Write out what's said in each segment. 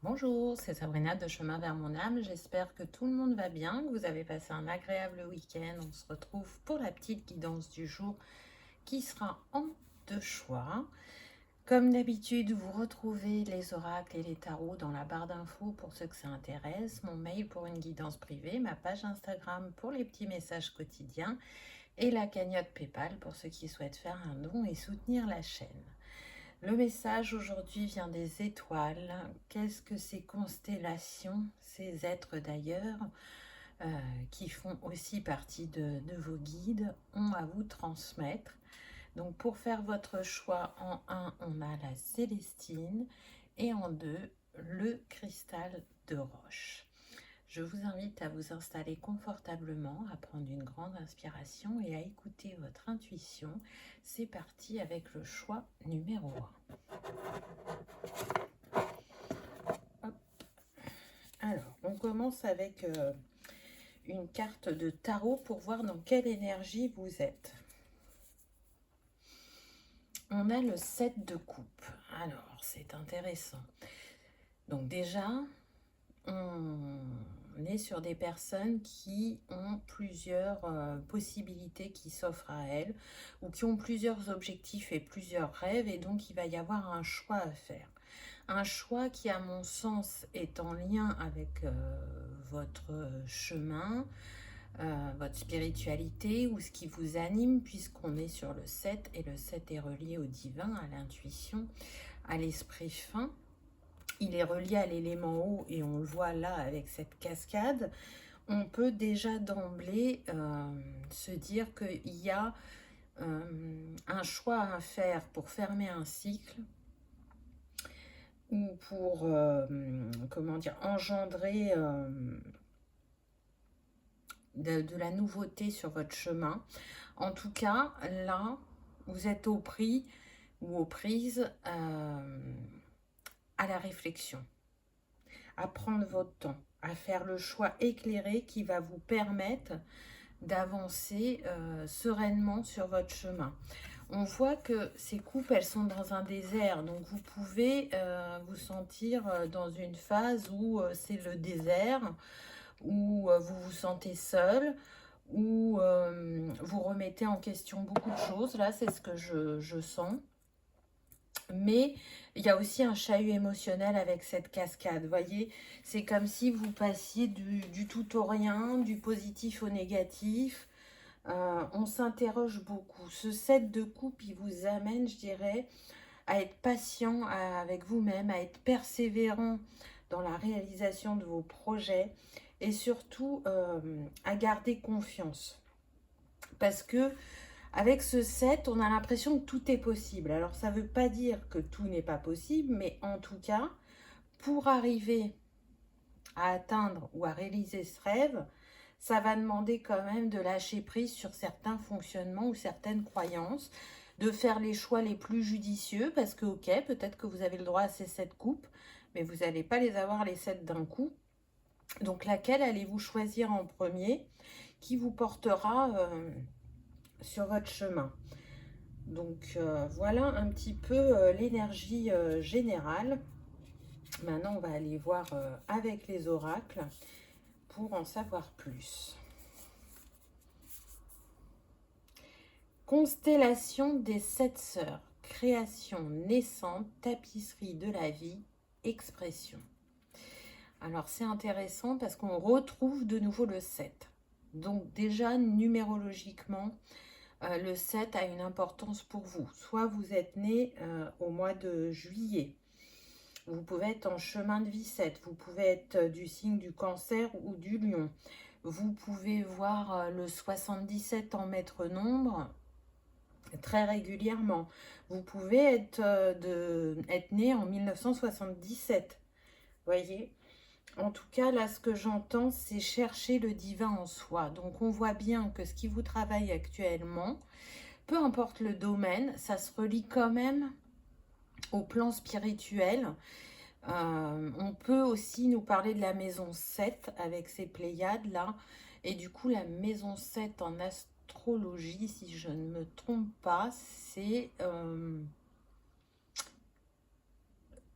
Bonjour, c'est Sabrina de Chemin vers mon âme. J'espère que tout le monde va bien, que vous avez passé un agréable week-end. On se retrouve pour la petite guidance du jour qui sera en deux choix. Comme d'habitude, vous retrouvez les oracles et les tarots dans la barre d'infos pour ceux que ça intéresse, mon mail pour une guidance privée, ma page Instagram pour les petits messages quotidiens et la cagnotte PayPal pour ceux qui souhaitent faire un don et soutenir la chaîne. Le message aujourd'hui vient des étoiles. Qu'est-ce que ces constellations, ces êtres d'ailleurs, qui font aussi partie de vos guides, ont à vous transmettre? Donc pour faire votre choix, en un, on a la Célestine et en deux, le cristal de roche. Je vous invite à vous installer confortablement, à prendre une grande inspiration et à écouter votre intuition. C'est parti avec le choix numéro 1. Alors, on commence avec une carte de tarot pour voir dans quelle énergie vous êtes. On a le 7 de coupe. Alors, c'est intéressant. Donc déjà, on est sur des personnes qui ont plusieurs possibilités qui s'offrent à elles ou qui ont plusieurs objectifs et plusieurs rêves, et donc il va y avoir un choix à faire. Un choix qui, à mon sens, est en lien avec votre chemin, votre spiritualité ou ce qui vous anime, puisqu'on est sur le 7 et le 7 est relié au divin, à l'intuition, à l'esprit fin. Il est relié à l'élément eau et on le voit là avec cette cascade. On peut déjà d'emblée se dire qu'il y a un choix à faire pour fermer un cycle ou pour engendrer de la nouveauté sur votre chemin. En tout cas, là, vous êtes au prix ou aux prises à la réflexion, à prendre votre temps, à faire le choix éclairé qui va vous permettre d'avancer sereinement sur votre chemin. On voit que ces coupes, elles sont dans un désert, donc vous pouvez vous sentir dans une phase où c'est le désert, où vous vous sentez seul, où vous remettez en question beaucoup de choses. Là, c'est ce que je sens. Mais il y a aussi un chahut émotionnel avec cette cascade. Vous voyez, c'est comme si vous passiez du tout au rien, du positif au négatif. On s'interroge beaucoup. Ce set de coupe, il vous amène, je dirais, à être patient avec vous-même, à être persévérant dans la réalisation de vos projets et surtout à garder confiance. Parce que avec ce 7, on a l'impression que tout est possible. Alors ça ne veut pas dire que tout n'est pas possible, mais en tout cas, pour arriver à atteindre ou à réaliser ce rêve, ça va demander quand même de lâcher prise sur certains fonctionnements ou certaines croyances, de faire les choix les plus judicieux, parce que ok, peut-être que vous avez le droit à ces 7 coupes, mais vous n'allez pas les avoir les 7 d'un coup. Donc laquelle allez-vous choisir en premier qui vous portera sur votre chemin? Donc voilà un petit peu l'énergie générale. Maintenant, on va aller voir avec les oracles pour en savoir plus. Constellation des 7 sœurs, création naissante, tapisserie de la vie, expression. Alors c'est intéressant parce qu'on retrouve de nouveau le 7. Donc déjà numérologiquement, le 7 a une importance pour vous. Soit vous êtes né au mois de juillet, vous pouvez être en chemin de vie 7, vous pouvez être du signe du cancer ou du lion. Vous pouvez voir le 77 en maître nombre très régulièrement. Vous pouvez être né en 1977. Voyez, en tout cas, là, ce que j'entends, c'est chercher le divin en soi. Donc, on voit bien que ce qui vous travaille actuellement, peu importe le domaine, ça se relie quand même au plan spirituel. On peut aussi nous parler de la maison 7 avec ces Pléiades là. Et du coup, la maison 7 en astrologie, si je ne me trompe pas, c'est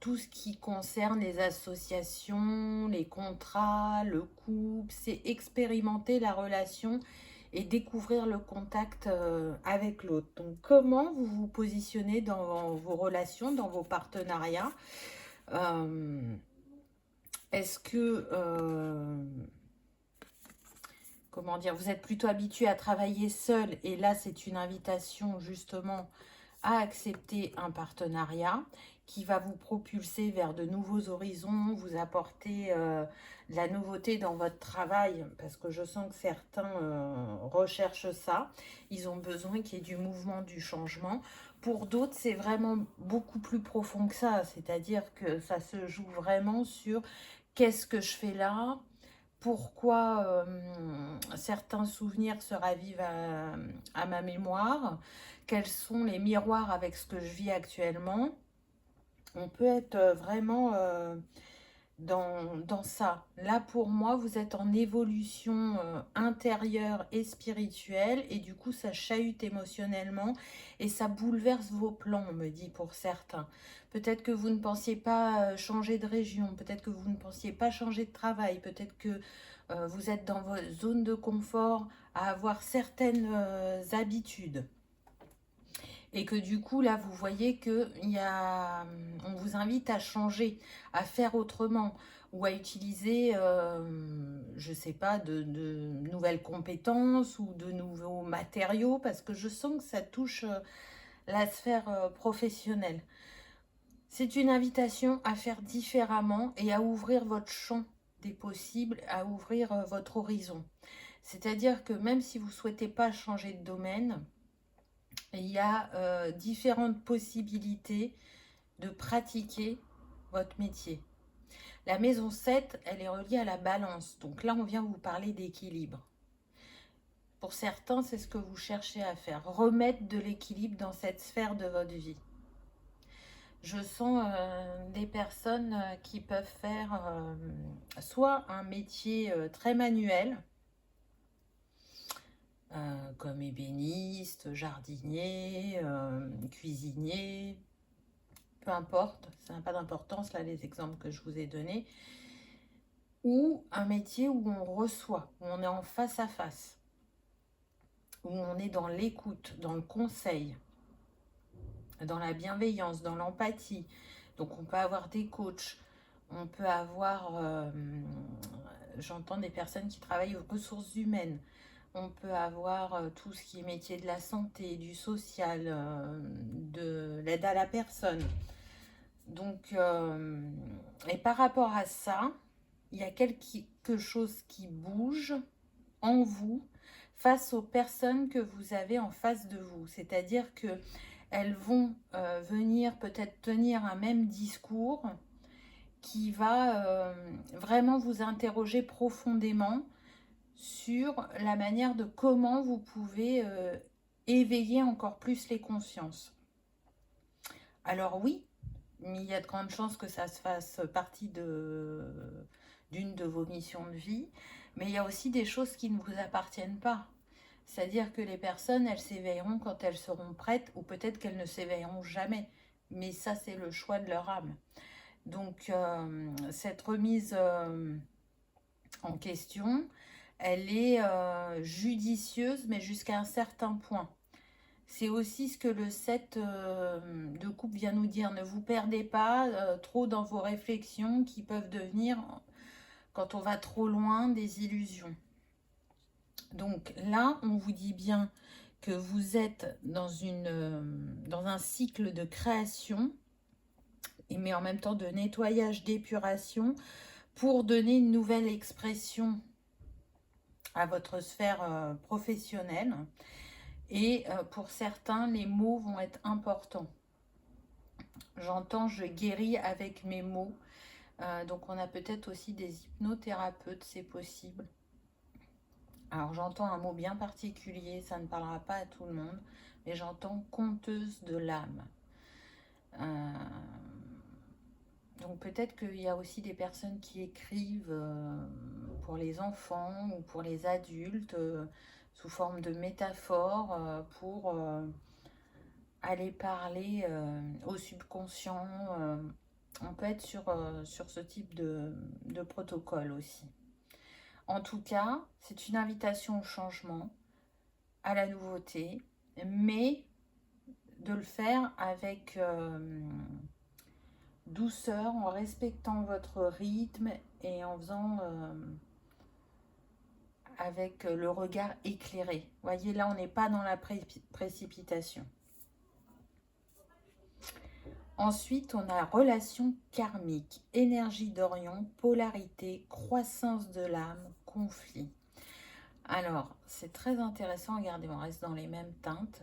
tout ce qui concerne les associations, les contrats, le couple, c'est expérimenter la relation et découvrir le contact avec l'autre. Donc, comment vous vous positionnez dans vos relations, dans vos partenariats? Est-ce que, comment dire, vous êtes plutôt habitué à travailler seul et là, c'est une invitation justement à accepter un partenariat qui va vous propulser vers de nouveaux horizons, vous apporter de la nouveauté dans votre travail, parce que je sens que certains recherchent ça. Ils ont besoin qu'il y ait du mouvement, du changement. Pour d'autres, c'est vraiment beaucoup plus profond que ça, c'est-à-dire que ça se joue vraiment sur qu'est-ce que je fais là, pourquoi certains souvenirs se ravivent à ma mémoire, quels sont les miroirs avec ce que je vis actuellement. On peut être vraiment dans ça. Là, pour moi, vous êtes en évolution intérieure et spirituelle, et du coup, ça chahute émotionnellement et ça bouleverse vos plans, on me dit pour certains. Peut-être que vous ne pensiez pas changer de région, peut-être que vous ne pensiez pas changer de travail, peut-être que vous êtes dans votre zone de confort à avoir certaines habitudes. Et que du coup, là, vous voyez que on vous invite à changer, à faire autrement, ou à utiliser, je ne sais pas, de nouvelles compétences ou de nouveaux matériaux, parce que je sens que ça touche la sphère professionnelle. C'est une invitation à faire différemment et à ouvrir votre champ des possibles, à ouvrir votre horizon. C'est-à-dire que même si vous ne souhaitez pas changer de domaine, il y a différentes possibilités de pratiquer votre métier. La maison 7, elle est reliée à la balance. Donc là, on vient vous parler d'équilibre. Pour certains, c'est ce que vous cherchez à faire. Remettre de l'équilibre dans cette sphère de votre vie. Je sens des personnes qui peuvent faire soit un métier très manuel, comme ébéniste, jardinier, cuisinier, peu importe, ça n'a pas d'importance là les exemples que je vous ai donnés, ou un métier où on reçoit, où on est en face à face, où on est dans l'écoute, dans le conseil, dans la bienveillance, dans l'empathie. Donc on peut avoir des coachs, on peut avoir, j'entends des personnes qui travaillent aux ressources humaines, on peut avoir tout ce qui est métier de la santé, du social, de l'aide à la personne. Donc, et par rapport à ça, il y a quelque chose qui bouge en vous face aux personnes que vous avez en face de vous. C'est-à-dire qu'elles vont venir peut-être tenir un même discours qui va vraiment vous interroger profondément sur la manière de comment vous pouvez éveiller encore plus les consciences. Alors oui, il y a de grandes chances que ça se fasse partie d'une de vos missions de vie, mais il y a aussi des choses qui ne vous appartiennent pas. C'est-à-dire que les personnes, elles s'éveilleront quand elles seront prêtes, ou peut-être qu'elles ne s'éveilleront jamais. Mais ça, c'est le choix de leur âme. Donc, cette remise en question, elle est judicieuse, mais jusqu'à un certain point. C'est aussi ce que le 7 de coupe vient nous dire. Ne vous perdez pas trop dans vos réflexions qui peuvent devenir, quand on va trop loin, des illusions. Donc là, on vous dit bien que vous êtes dans un cycle de création, mais en même temps de nettoyage, d'épuration, pour donner une nouvelle expression à votre sphère professionnelle. Et pour certains, les mots vont être importants. J'entends, je guéris avec mes mots. Donc on a peut-être aussi des hypnothérapeutes, c'est possible. Alors j'entends un mot bien particulier, ça ne parlera pas à tout le monde, mais j'entends conteuse de l'âme. Donc peut-être qu'il y a aussi des personnes qui écrivent pour les enfants ou pour les adultes sous forme de métaphores pour aller parler au subconscient, On peut être sur ce type de protocole aussi. En tout cas, c'est une invitation au changement, à la nouveauté, mais de le faire avec douceur, en respectant votre rythme et en faisant avec le regard éclairé. Voyez, là, on n'est pas dans la précipitation. Ensuite, on a relation karmique, énergie d'Orion, polarité, croissance de l'âme, conflit. Alors, c'est très intéressant. Regardez, on reste dans les mêmes teintes.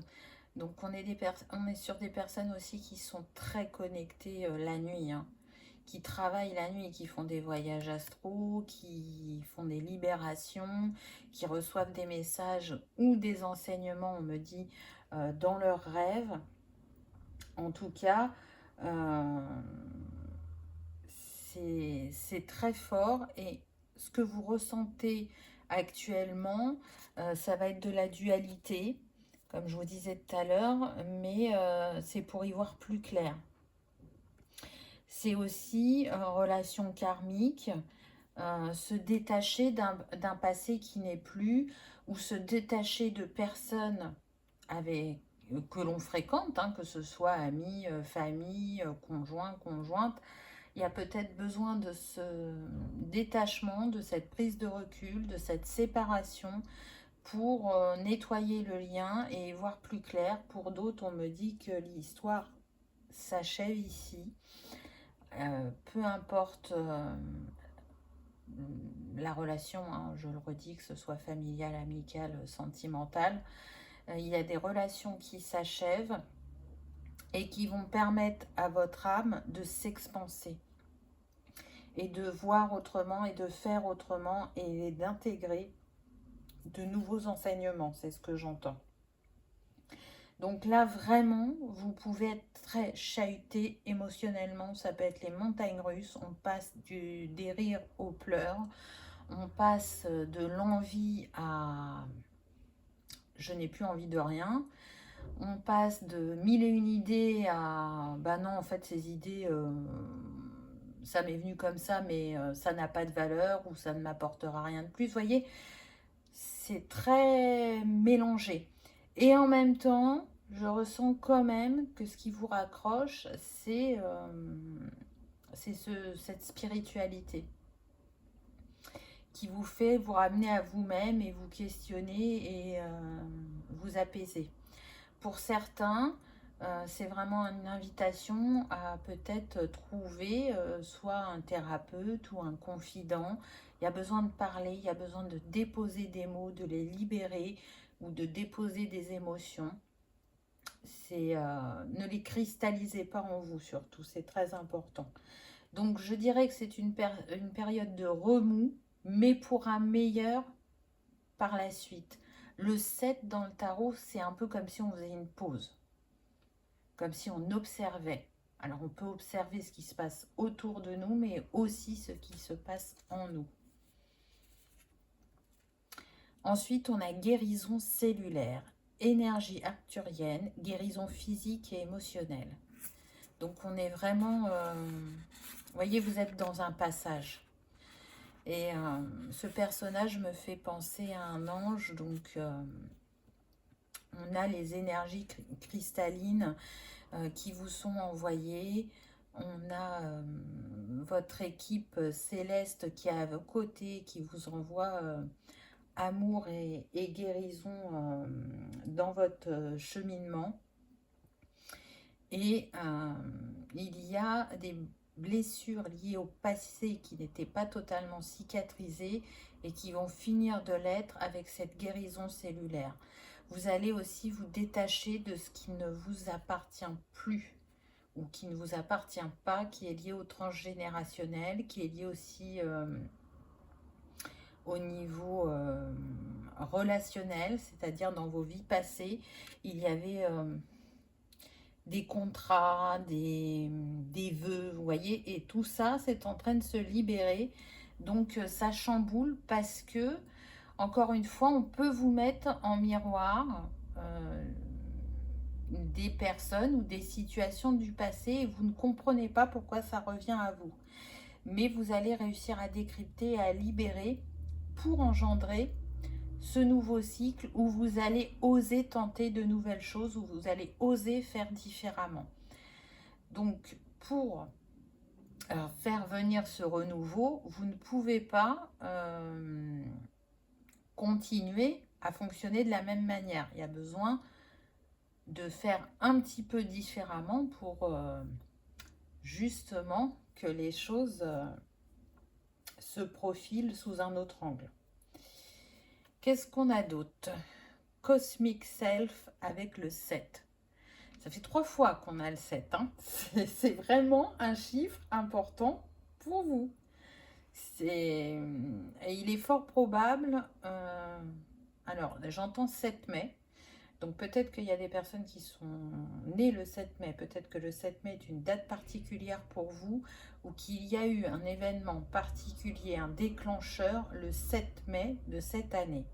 Donc, on est sur des personnes aussi qui sont très connectées la nuit, hein, qui travaillent la nuit, qui font des voyages astraux, qui font des libérations, qui reçoivent des messages ou des enseignements, on me dit, dans leurs rêves. En tout cas, c'est très fort et ce que vous ressentez actuellement, ça va être de la dualité, comme je vous disais tout à l'heure, mais c'est pour y voir plus clair. C'est aussi relation karmique, se détacher d'un passé qui n'est plus, ou se détacher de personnes avec, que l'on fréquente, hein, que ce soit amis, famille, conjoint, conjointe. Il y a peut-être besoin de ce détachement, de cette prise de recul, de cette séparation pour nettoyer le lien et y voir plus clair. Pour d'autres, on me dit que l'histoire s'achève ici. Peu importe la relation, hein, je le redis, que ce soit familiale, amicale, sentimentale, il y a des relations qui s'achèvent et qui vont permettre à votre âme de s'expanser et de voir autrement et de faire autrement et d'intégrer de nouveaux enseignements, c'est ce que j'entends. Donc là, vraiment, vous pouvez être très chahuté émotionnellement, ça peut être les montagnes russes, on passe des rires aux pleurs, on passe de l'envie à je n'ai plus envie de rien, on passe de mille et une idées à bah non, en fait, ces idées, ça m'est venu comme ça, mais ça n'a pas de valeur ou ça ne m'apportera rien de plus. Vous voyez, c'est très mélangé. Et en même temps, je ressens quand même que ce qui vous raccroche, c'est cette spiritualité qui vous fait vous ramener à vous-même et vous questionner et vous apaiser. Pour certains, c'est vraiment une invitation à peut-être trouver soit un thérapeute ou un confident. Il y a besoin de parler, il y a besoin de déposer des mots, de les libérer ou de déposer des émotions. Ne les cristallisez pas en vous surtout, c'est très important. Donc je dirais que c'est une période de remous, mais pour un meilleur par la suite. Le 7 dans le tarot, c'est un peu comme si on faisait une pause, comme si on observait. Alors on peut observer ce qui se passe autour de nous, mais aussi ce qui se passe en nous. Ensuite, on a guérison cellulaire, énergie arcturienne, guérison physique et émotionnelle. Donc on est vraiment... vous voyez, vous êtes dans un passage. Et ce personnage me fait penser à un ange, donc on a les énergies cristallines qui vous sont envoyées. On a votre équipe céleste qui est à vos côtés, qui vous envoie amour et guérison dans votre cheminement. Et il y a des blessures liées au passé qui n'étaient pas totalement cicatrisées et qui vont finir de l'être avec cette guérison cellulaire. Vous allez aussi vous détacher de ce qui ne vous appartient plus ou qui ne vous appartient pas, qui est lié au transgénérationnel, qui est lié aussi au niveau relationnel, c'est-à-dire dans vos vies passées, il y avait des contrats, des vœux, vous voyez, et tout ça, c'est en train de se libérer. Donc, ça chamboule parce que, encore une fois, on peut vous mettre en miroir des personnes ou des situations du passé et vous ne comprenez pas pourquoi ça revient à vous. Mais vous allez réussir à décrypter et à libérer pour engendrer ce nouveau cycle où vous allez oser tenter de nouvelles choses, où vous allez oser faire différemment. Donc, pour faire venir ce renouveau, vous ne pouvez pas continuer à fonctionner de la même manière. Il y a besoin de faire un petit peu différemment pour justement que les choses se profilent sous un autre angle. Qu'est-ce qu'on a d'autre? Cosmic Self avec le 7. Ça fait 3 fois qu'on a le 7. Hein. C'est vraiment un chiffre important pour vous. Et il est fort probable... alors, j'entends 7 mai. Donc peut-être qu'il y a des personnes qui sont nées le 7 mai. Peut-être que le 7 mai est une date particulière pour vous ou qu'il y a eu un événement particulier, un déclencheur le 7 mai de cette année.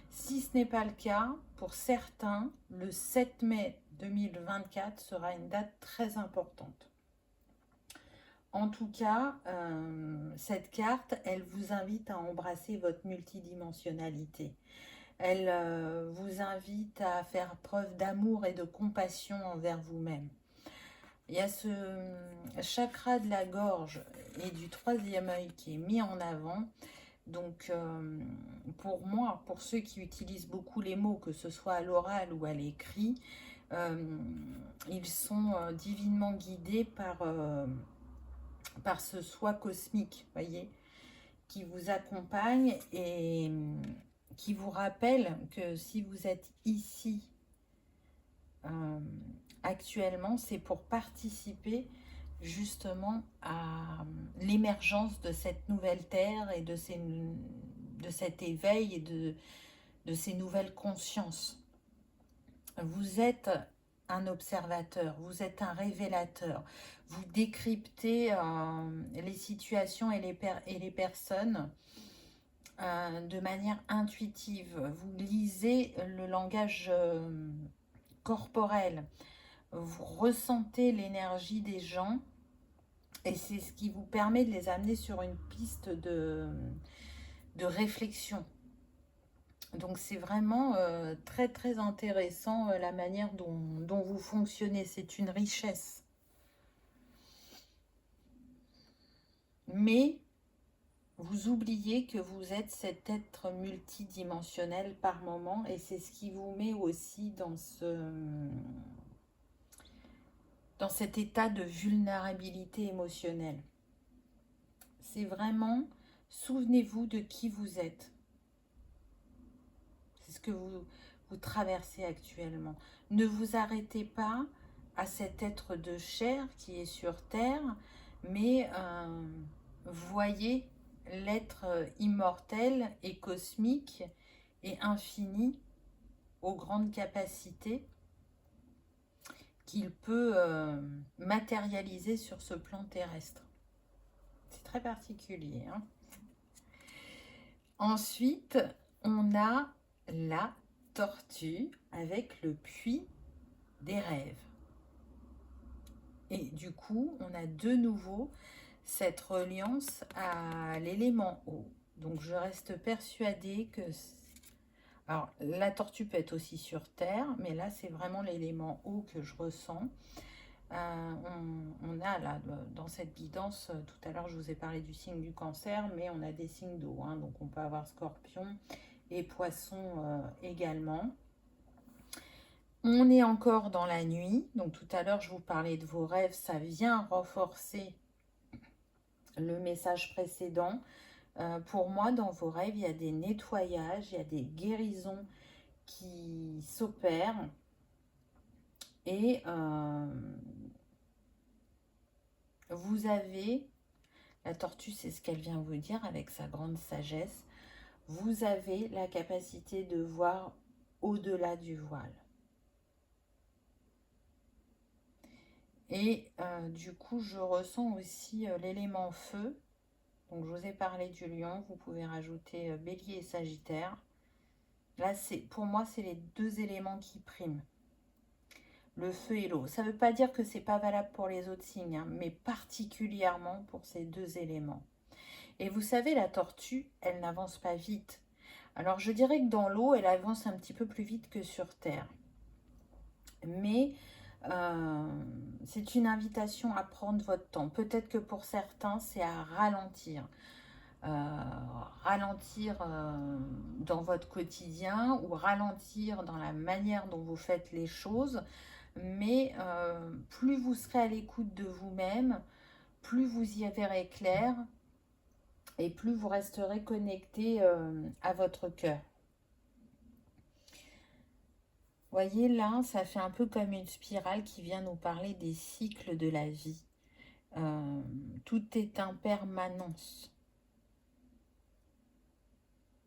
Si ce n'est pas le cas, pour certains, le 7 mai 2024 sera une date très importante. En tout cas, cette carte, elle vous invite à embrasser votre multidimensionnalité. Elle vous invite à faire preuve d'amour et de compassion envers vous-même. Il y a ce chakra de la gorge et du 3e œil qui est mis en avant. Donc, pour moi, pour ceux qui utilisent beaucoup les mots, que ce soit à l'oral ou à l'écrit, ils sont divinement guidés par ce soi cosmique, voyez, qui vous accompagne et qui vous rappelle que si vous êtes ici actuellement, c'est pour participer justement à l'émergence de cette nouvelle terre et de cet éveil et de ces nouvelles consciences. Vous êtes un observateur, vous êtes un révélateur, vous décryptez les situations et les personnes de manière intuitive, vous lisez le langage corporel, vous ressentez l'énergie des gens et c'est ce qui vous permet de les amener sur une piste de réflexion. Donc c'est vraiment très très intéressant la manière dont vous fonctionnez, c'est une richesse. Mais vous oubliez que vous êtes cet être multidimensionnel par moment et c'est ce qui vous met aussi dans cet état de vulnérabilité émotionnelle. C'est vraiment, souvenez-vous de qui vous êtes. C'est ce que vous traversez actuellement. Ne vous arrêtez pas à cet être de chair qui est sur Terre, mais voyez l'être immortel et cosmique et infini aux grandes capacités qu'il peut matérialiser sur ce plan terrestre. C'est très particulier. Hein. Ensuite, on a la tortue avec le puits des rêves. Et du coup, on a de nouveau cette reliance à l'élément eau. Donc, je reste persuadée que... Alors, la tortue peut être aussi sur Terre, mais là, c'est vraiment l'élément eau que je ressens. On a là, dans cette guidance, tout à l'heure, je vous ai parlé du signe du Cancer, mais on a des signes d'eau. Hein, donc, on peut avoir Scorpion et Poisson également. On est encore dans la nuit. Donc, tout à l'heure, je vous parlais de vos rêves. Ça vient renforcer le message précédent. Pour moi, dans vos rêves, il y a des nettoyages, il y a des guérisons qui s'opèrent. Et vous avez, la tortue, c'est ce qu'elle vient vous dire avec sa grande sagesse, vous avez la capacité de voir au-delà du voile. Et du coup, je ressens aussi l'élément feu. Donc, je vous ai parlé du lion. Vous pouvez rajouter bélier et sagittaire. Là, pour moi, c'est les deux éléments qui priment. le feu et l'eau. Ça ne veut pas dire que c'est pas valable pour les autres signes, hein, mais particulièrement pour ces deux éléments. Et vous savez, la tortue, elle n'avance pas vite. Alors je dirais que dans l'eau, elle avance un petit peu plus vite que sur Terre. Mais c'est une invitation à prendre votre temps. Peut-être que pour certains, c'est à ralentir. Ralentir dans votre quotidien ou ralentir dans la manière dont vous faites les choses. Mais plus vous serez à l'écoute de vous-même, plus vous y verrez clair et plus vous resterez connecté à votre cœur. Voyez là, ça fait un peu comme une spirale qui vient nous parler des cycles de la vie. Tout est impermanence.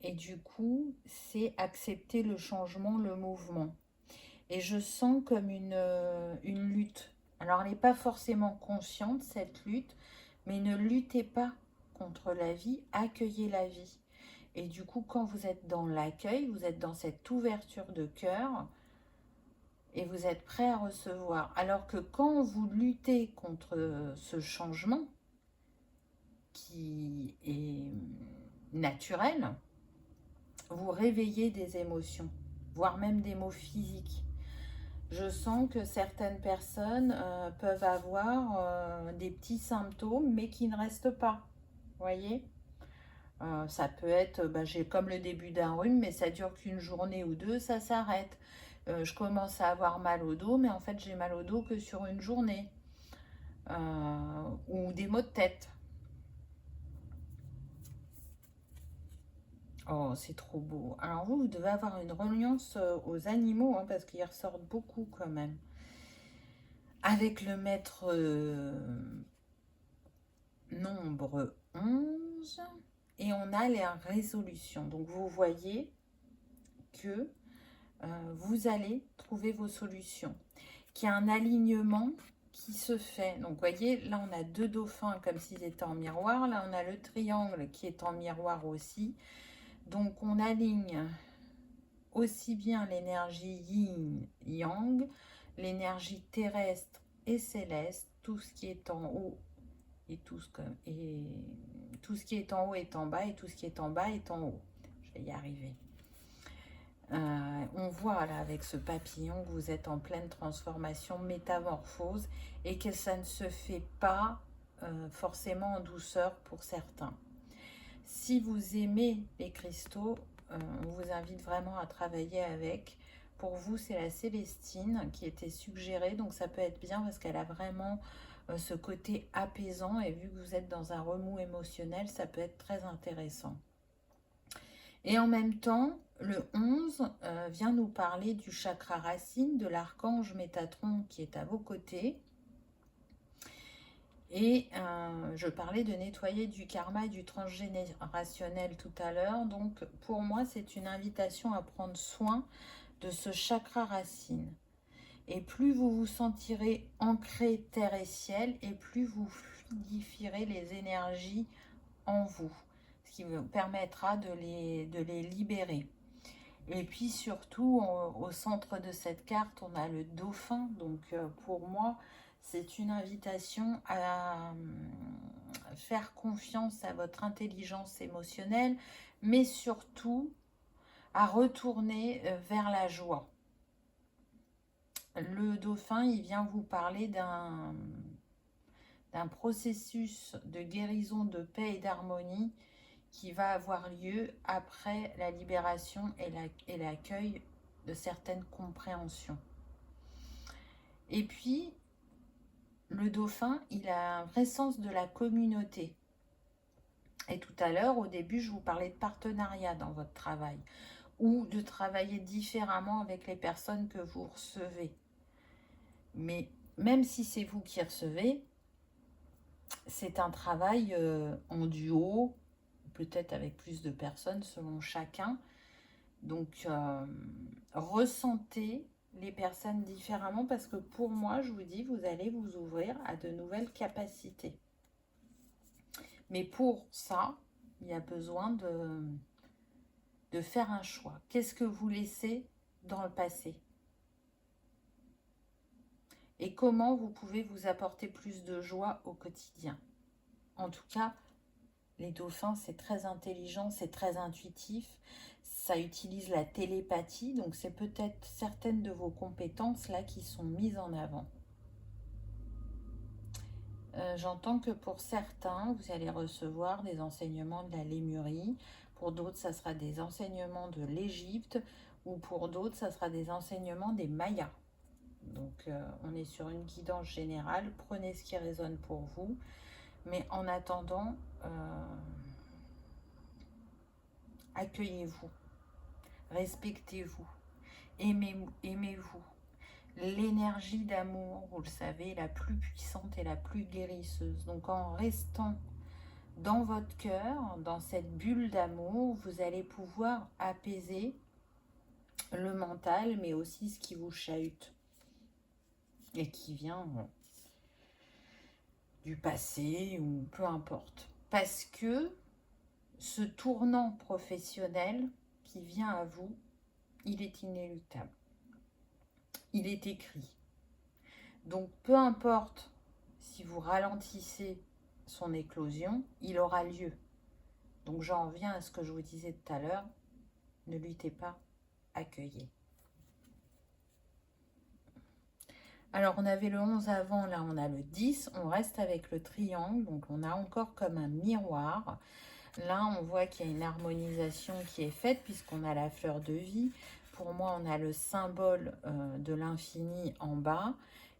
Et du coup, c'est accepter le changement, le mouvement. Et je sens comme une lutte. Alors, elle n'est pas forcément consciente, cette lutte, mais ne luttez pas contre la vie, accueillez la vie. Et du coup, quand vous êtes dans l'accueil, vous êtes dans cette ouverture de cœur et vous êtes prêt à recevoir. Alors que quand vous luttez contre ce changement qui est naturel, vous réveillez des émotions, voire même des maux physiques. Je sens que certaines personnes peuvent avoir des petits symptômes, mais qui ne restent pas. Vous voyez, ça peut être, j'ai comme le début d'un rhume, mais ça dure qu'une journée ou deux, ça s'arrête. Je commence à avoir mal au dos, mais en fait, j'ai mal au dos que sur une journée. Ou des maux de tête. Oh, c'est trop beau. Alors vous devez avoir une reliance aux animaux, hein, parce qu'ils ressortent beaucoup quand même. Avec le maître nombre 11, et on a les résolutions. Donc vous voyez que vous allez trouver vos solutions, qu'il y a un alignement qui se fait. Donc vous voyez, là on a deux dauphins comme s'ils étaient en miroir. Là on a le triangle qui est en miroir aussi. Donc on aligne aussi bien l'énergie yin-yang, l'énergie terrestre et céleste, tout ce qui est en haut et tout ce qui est en haut est en bas et tout ce qui est en bas est en haut. Je vais y arriver. On voit là avec ce papillon que vous êtes en pleine transformation, métamorphose, et que ça ne se fait pas forcément en douceur pour certains. Si vous aimez les cristaux, on vous invite vraiment à travailler avec. Pour vous, c'est la Célestine qui était suggérée, donc ça peut être bien parce qu'elle a vraiment ce côté apaisant, et vu que vous êtes dans un remous émotionnel, ça peut être très intéressant. Et en même temps, le 11 vient nous parler du chakra racine, de l'archange Métatron qui est à vos côtés. Et je parlais de nettoyer du karma et du transgénérationnel tout à l'heure. Donc pour moi, c'est une invitation à prendre soin de ce chakra racine. Et plus vous vous sentirez ancré terre et ciel, et plus vous fluidifierez les énergies en vous, ce qui vous permettra de les libérer. Et puis surtout, au centre de cette carte, on a le dauphin. Donc pour moi, c'est une invitation à faire confiance à votre intelligence émotionnelle, mais surtout à retourner vers la joie. Le dauphin, il vient vous parler d'un processus de guérison, de paix et d'harmonie qui va avoir lieu après la libération et l'accueil de certaines compréhensions. Et puis, le dauphin, il a un vrai sens de la communauté. Et tout à l'heure, au début, je vous parlais de partenariat dans votre travail, ou de travailler différemment avec les personnes que vous recevez. Mais même si c'est vous qui recevez, c'est un travail en duo, peut-être avec plus de personnes selon chacun. Donc, ressentez les personnes différemment, parce que pour moi, je vous dis, vous allez vous ouvrir à de nouvelles capacités. Mais pour ça, il y a besoin de faire un choix. Qu'est-ce que vous laissez dans le passé? et comment vous pouvez vous apporter plus de joie au quotidien. En tout cas, les dauphins, c'est très intelligent, c'est très intuitif, ça utilise la télépathie, donc c'est peut-être certaines de vos compétences là qui sont mises en avant. J'entends que pour certains, vous allez recevoir des enseignements de la Lémurie, pour d'autres, ça sera des enseignements de l'Égypte, ou pour d'autres, ça sera des enseignements des Mayas. Donc, on est sur une guidance générale, prenez ce qui résonne pour vous, mais en attendant, accueillez-vous, respectez-vous, aimez-vous. L'énergie d'amour, vous le savez, la plus puissante et la plus guérisseuse. Donc en restant dans votre cœur, dans cette bulle d'amour, vous allez pouvoir apaiser le mental, mais aussi ce qui vous chahute et qui vient du passé ou peu importe. Parce que ce tournant professionnel qui vient à vous, il est inéluctable. Il est écrit. Donc peu importe si vous ralentissez son éclosion, il aura lieu. Donc j'en reviens à ce que je vous disais tout à l'heure, ne luttez pas, accueillez. Alors on avait le 11 avant, là on a le 10, on reste avec le triangle, donc on a encore comme un miroir. Là on voit qu'il y a une harmonisation qui est faite puisqu'on a la fleur de vie. Pour moi on a le symbole de l'infini en bas.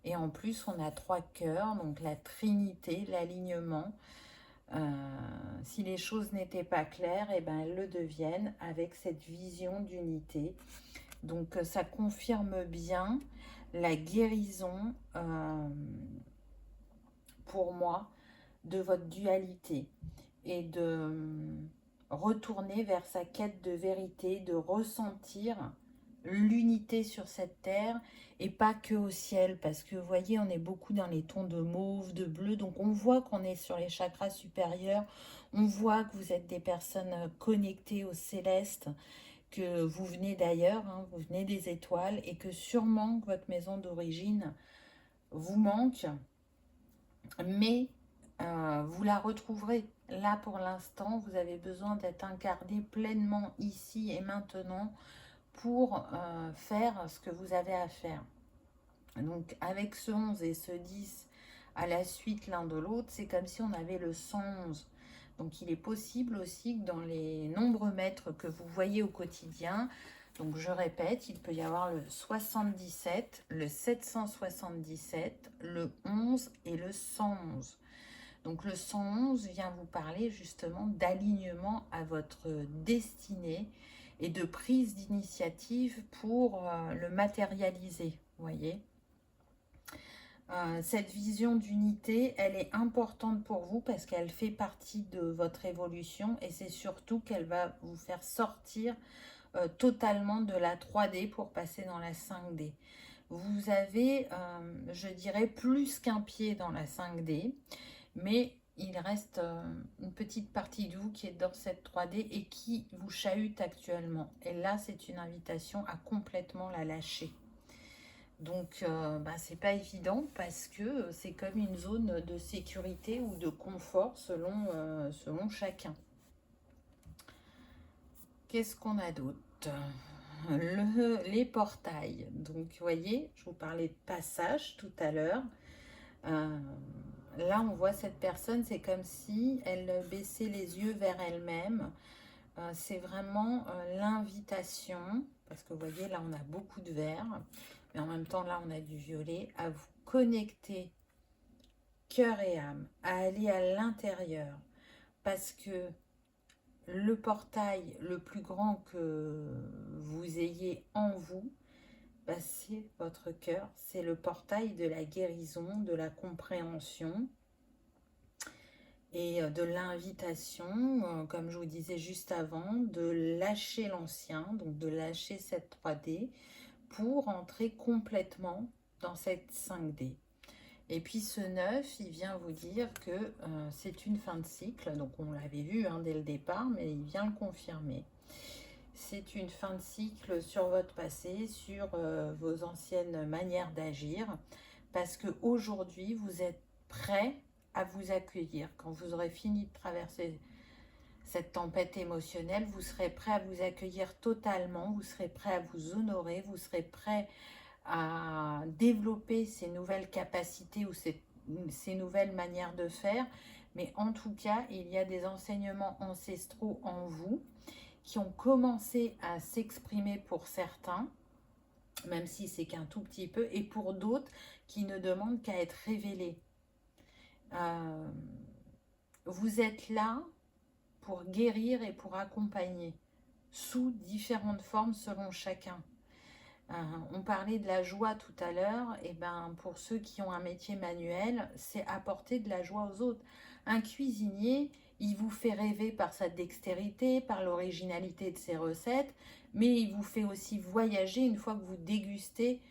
Et en plus, on a 3 cœurs, donc la trinité, l'alignement. Si les choses n'étaient pas claires, eh ben, elles le deviennent avec cette vision d'unité. Donc, ça confirme bien la guérison, pour moi, de votre dualité et de retourner vers sa quête de vérité, de ressentir l'unité sur cette terre et pas que au ciel, parce que vous voyez on est beaucoup dans les tons de mauve, de bleu, donc on voit qu'on est sur les chakras supérieurs, on voit que vous êtes des personnes connectées au céleste, que vous venez d'ailleurs, hein, vous venez des étoiles et que sûrement votre maison d'origine vous manque, mais vous la retrouverez. Là pour l'instant vous avez besoin d'être incarné pleinement ici et maintenant pour faire ce que vous avez à faire. Donc avec ce 11 et ce 10 à la suite l'un de l'autre, c'est comme si on avait le 111. Donc il est possible aussi que dans les nombres maîtres que vous voyez au quotidien, donc je répète, il peut y avoir le 77, le 777, le 11 et le 111. Donc le 111 vient vous parler justement d'alignement à votre destinée et de prise d'initiative pour le matérialiser, vous voyez. Cette vision d'unité, elle est importante pour vous parce qu'elle fait partie de votre évolution et c'est surtout qu'elle va vous faire sortir totalement de la 3D pour passer dans la 5D. Vous avez, je dirais, plus qu'un pied dans la 5D, mais il reste une petite partie de vous qui est dans cette 3D et qui vous chahute actuellement. Et là, c'est une invitation à complètement la lâcher. Donc, c'est pas évident parce que c'est comme une zone de sécurité ou de confort selon chacun. Qu'est-ce qu'on a d'autre? Les portails. Donc, vous voyez, je vous parlais de passage tout à l'heure. Là, on voit cette personne, c'est comme si elle baissait les yeux vers elle-même. C'est vraiment l'invitation, parce que vous voyez, là, on a beaucoup de vert, mais en même temps, là, on a du violet, à vous connecter cœur et âme, à aller à l'intérieur, parce que le portail le plus grand que vous ayez en vous, c'est votre cœur, c'est le portail de la guérison, de la compréhension et de l'invitation, comme je vous disais juste avant, de lâcher l'ancien, donc de lâcher cette 3D pour entrer complètement dans cette 5D. Et puis ce 9, il vient vous dire que c'est une fin de cycle, donc on l'avait vu dès le départ, mais il vient le confirmer. C'est une fin de cycle sur votre passé, sur vos anciennes manières d'agir, parce qu'aujourd'hui, vous êtes prêt à vous accueillir. Quand vous aurez fini de traverser cette tempête émotionnelle, vous serez prêt à vous accueillir totalement, vous serez prêt à vous honorer, vous serez prêt à développer ces nouvelles capacités ou ces nouvelles manières de faire. Mais en tout cas, il y a des enseignements ancestraux en vous qui ont commencé à s'exprimer pour certains, même si c'est qu'un tout petit peu, et pour d'autres qui ne demandent qu'à être révélés. Vous êtes là pour guérir et pour accompagner, sous différentes formes selon chacun. On parlait de la joie tout à l'heure, et ben pour ceux qui ont un métier manuel, c'est apporter de la joie aux autres. Un cuisinier, il vous fait rêver par sa dextérité, par l'originalité de ses recettes, mais il vous fait aussi voyager une fois que vous dégustez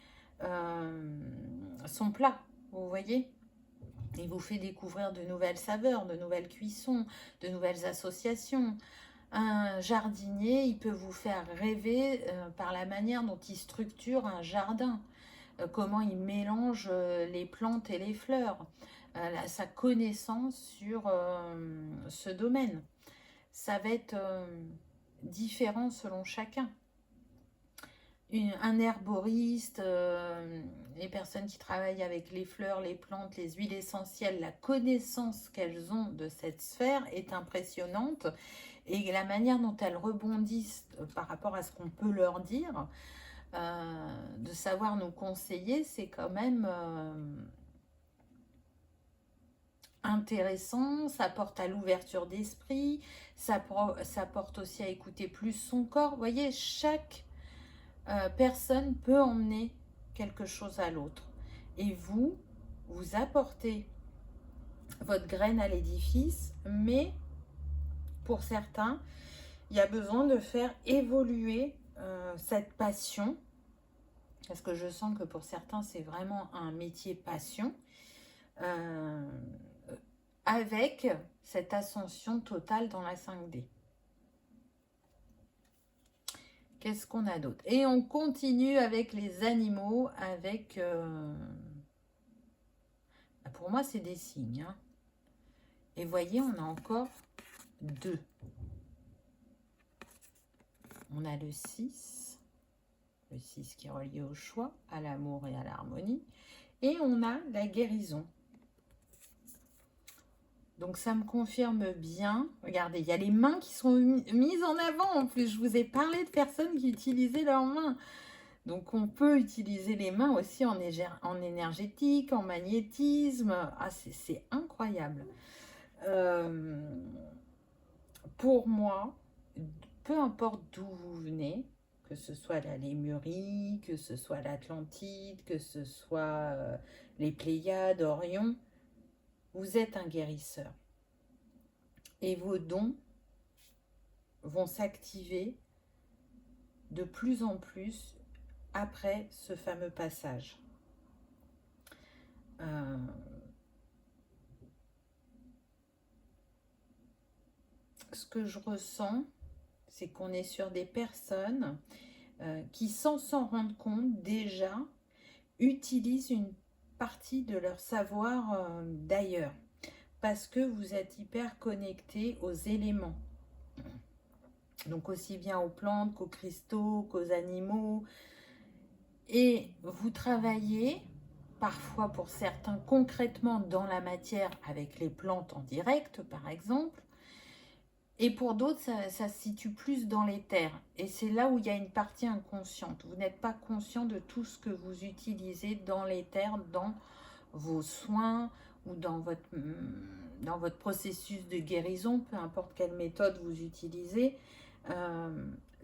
son plat, vous voyez. Il vous fait découvrir de nouvelles saveurs, de nouvelles cuissons, de nouvelles associations. Un jardinier, il peut vous faire rêver par la manière dont il structure un jardin, comment il mélange les plantes et les fleurs, sa connaissance sur ce domaine. Ça va être différent selon chacun. Un herboriste, les personnes qui travaillent avec les fleurs, les plantes, les huiles essentielles, la connaissance qu'elles ont de cette sphère est impressionnante. Et la manière dont elles rebondissent par rapport à ce qu'on peut leur dire, de savoir nous conseiller, c'est quand même intéressant. Ça porte à l'ouverture d'esprit, ça porte aussi à écouter plus son corps. Vous voyez, chaque personne peut emmener quelque chose à l'autre. Et vous apportez votre graine à l'édifice, mais pour certains, il y a besoin de faire évoluer cette passion, parce que je sens que pour certains, c'est vraiment un métier passion, avec cette ascension totale dans la 5D. Qu'est-ce qu'on a d'autre? Et on continue avec les animaux, avec... pour moi, c'est des signes. Hein. Et voyez, on a encore 2. On a le 6 qui est relié au choix, à l'amour et à l'harmonie. Et on a la guérison. Donc ça me confirme bien. Regardez, il y a les mains qui sont mises en avant. En plus, je vous ai parlé de personnes qui utilisaient leurs mains. Donc on peut utiliser les mains aussi en énergétique, en magnétisme. Ah, c'est incroyable. Pour moi, peu importe d'où vous venez, que ce soit la Lémurie, que ce soit l'Atlantide, que ce soit les Pléiades, Orion, vous êtes un guérisseur. Et vos dons vont s'activer de plus en plus après ce fameux passage. Ce que je ressens, c'est qu'on est sur des personnes qui, sans s'en rendre compte, déjà utilisent une partie de leur savoir d'ailleurs, parce que vous êtes hyper connecté aux éléments. Donc aussi bien aux plantes qu'aux cristaux, qu'aux animaux. Et vous travaillez parfois pour certains concrètement dans la matière avec les plantes en direct par exemple. Et pour d'autres, ça se situe plus dans les terres. Et c'est là où il y a une partie inconsciente. Vous n'êtes pas conscient de tout ce que vous utilisez dans les terres, dans vos soins ou dans votre processus de guérison, peu importe quelle méthode vous utilisez.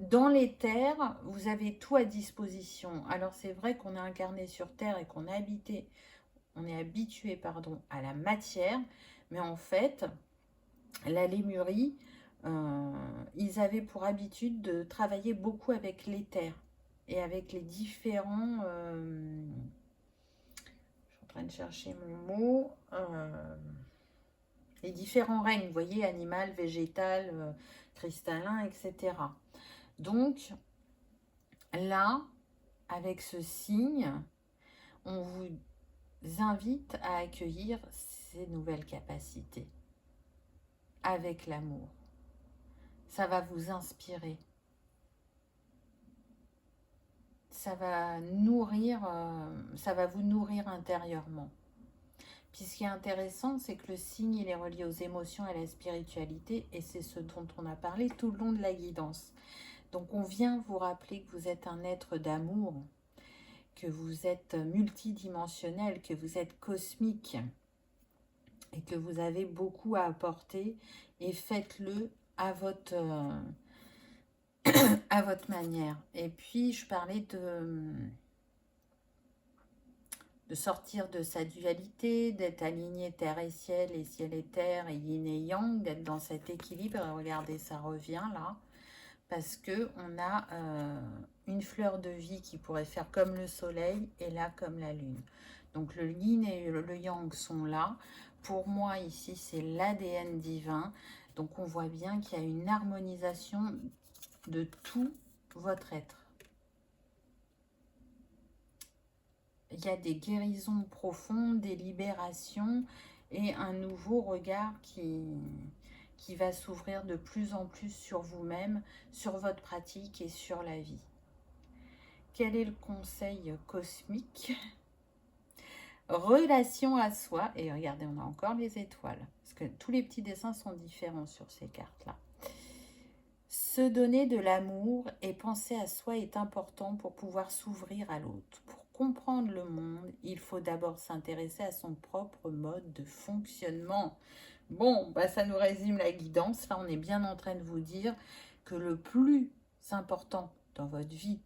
Dans les terres, vous avez tout à disposition. Alors c'est vrai qu'on est incarné sur terre et qu'on est habitué à la matière, mais en fait, la Lémurie, ils avaient pour habitude de travailler beaucoup avec l'éther et avec les différents... je suis en train de chercher mon mot. Les différents règnes, vous voyez, animal, végétal, cristallin, etc. Donc, là, avec ce signe, on vous invite à accueillir ces nouvelles capacités avec l'amour. Ça va vous inspirer. Ça va ça va vous nourrir intérieurement. Puis ce qui est intéressant, c'est que le signe, il est relié aux émotions et à la spiritualité, et c'est ce dont on a parlé tout le long de la guidance. Donc on vient vous rappeler que vous êtes un être d'amour, que vous êtes multidimensionnel, que vous êtes cosmique, et que vous avez beaucoup à apporter, et faites-le à à votre manière. Et puis je parlais de sortir de sa dualité, d'être aligné terre et ciel et terre et yin et yang, d'être dans cet équilibre. Et regardez, ça revient là, parce que on a une fleur de vie qui pourrait faire comme le soleil et là comme la lune. Donc le yin et le yang sont là. Pour moi ici c'est l'ADN divin. Donc on voit bien qu'il y a une harmonisation de tout votre être. Il y a des guérisons profondes, des libérations et un nouveau regard qui va s'ouvrir de plus en plus sur vous-même, sur votre pratique et sur la vie. Quel est le conseil cosmique? Relation à soi. Et regardez, on a encore les étoiles. Parce que tous les petits dessins sont différents sur ces cartes-là. Se donner de l'amour et penser à soi est important pour pouvoir s'ouvrir à l'autre. Pour comprendre le monde, il faut d'abord s'intéresser à son propre mode de fonctionnement. Bon, bah ça nous résume la guidance. Là, on est bien en train de vous dire que le plus important dans votre vie,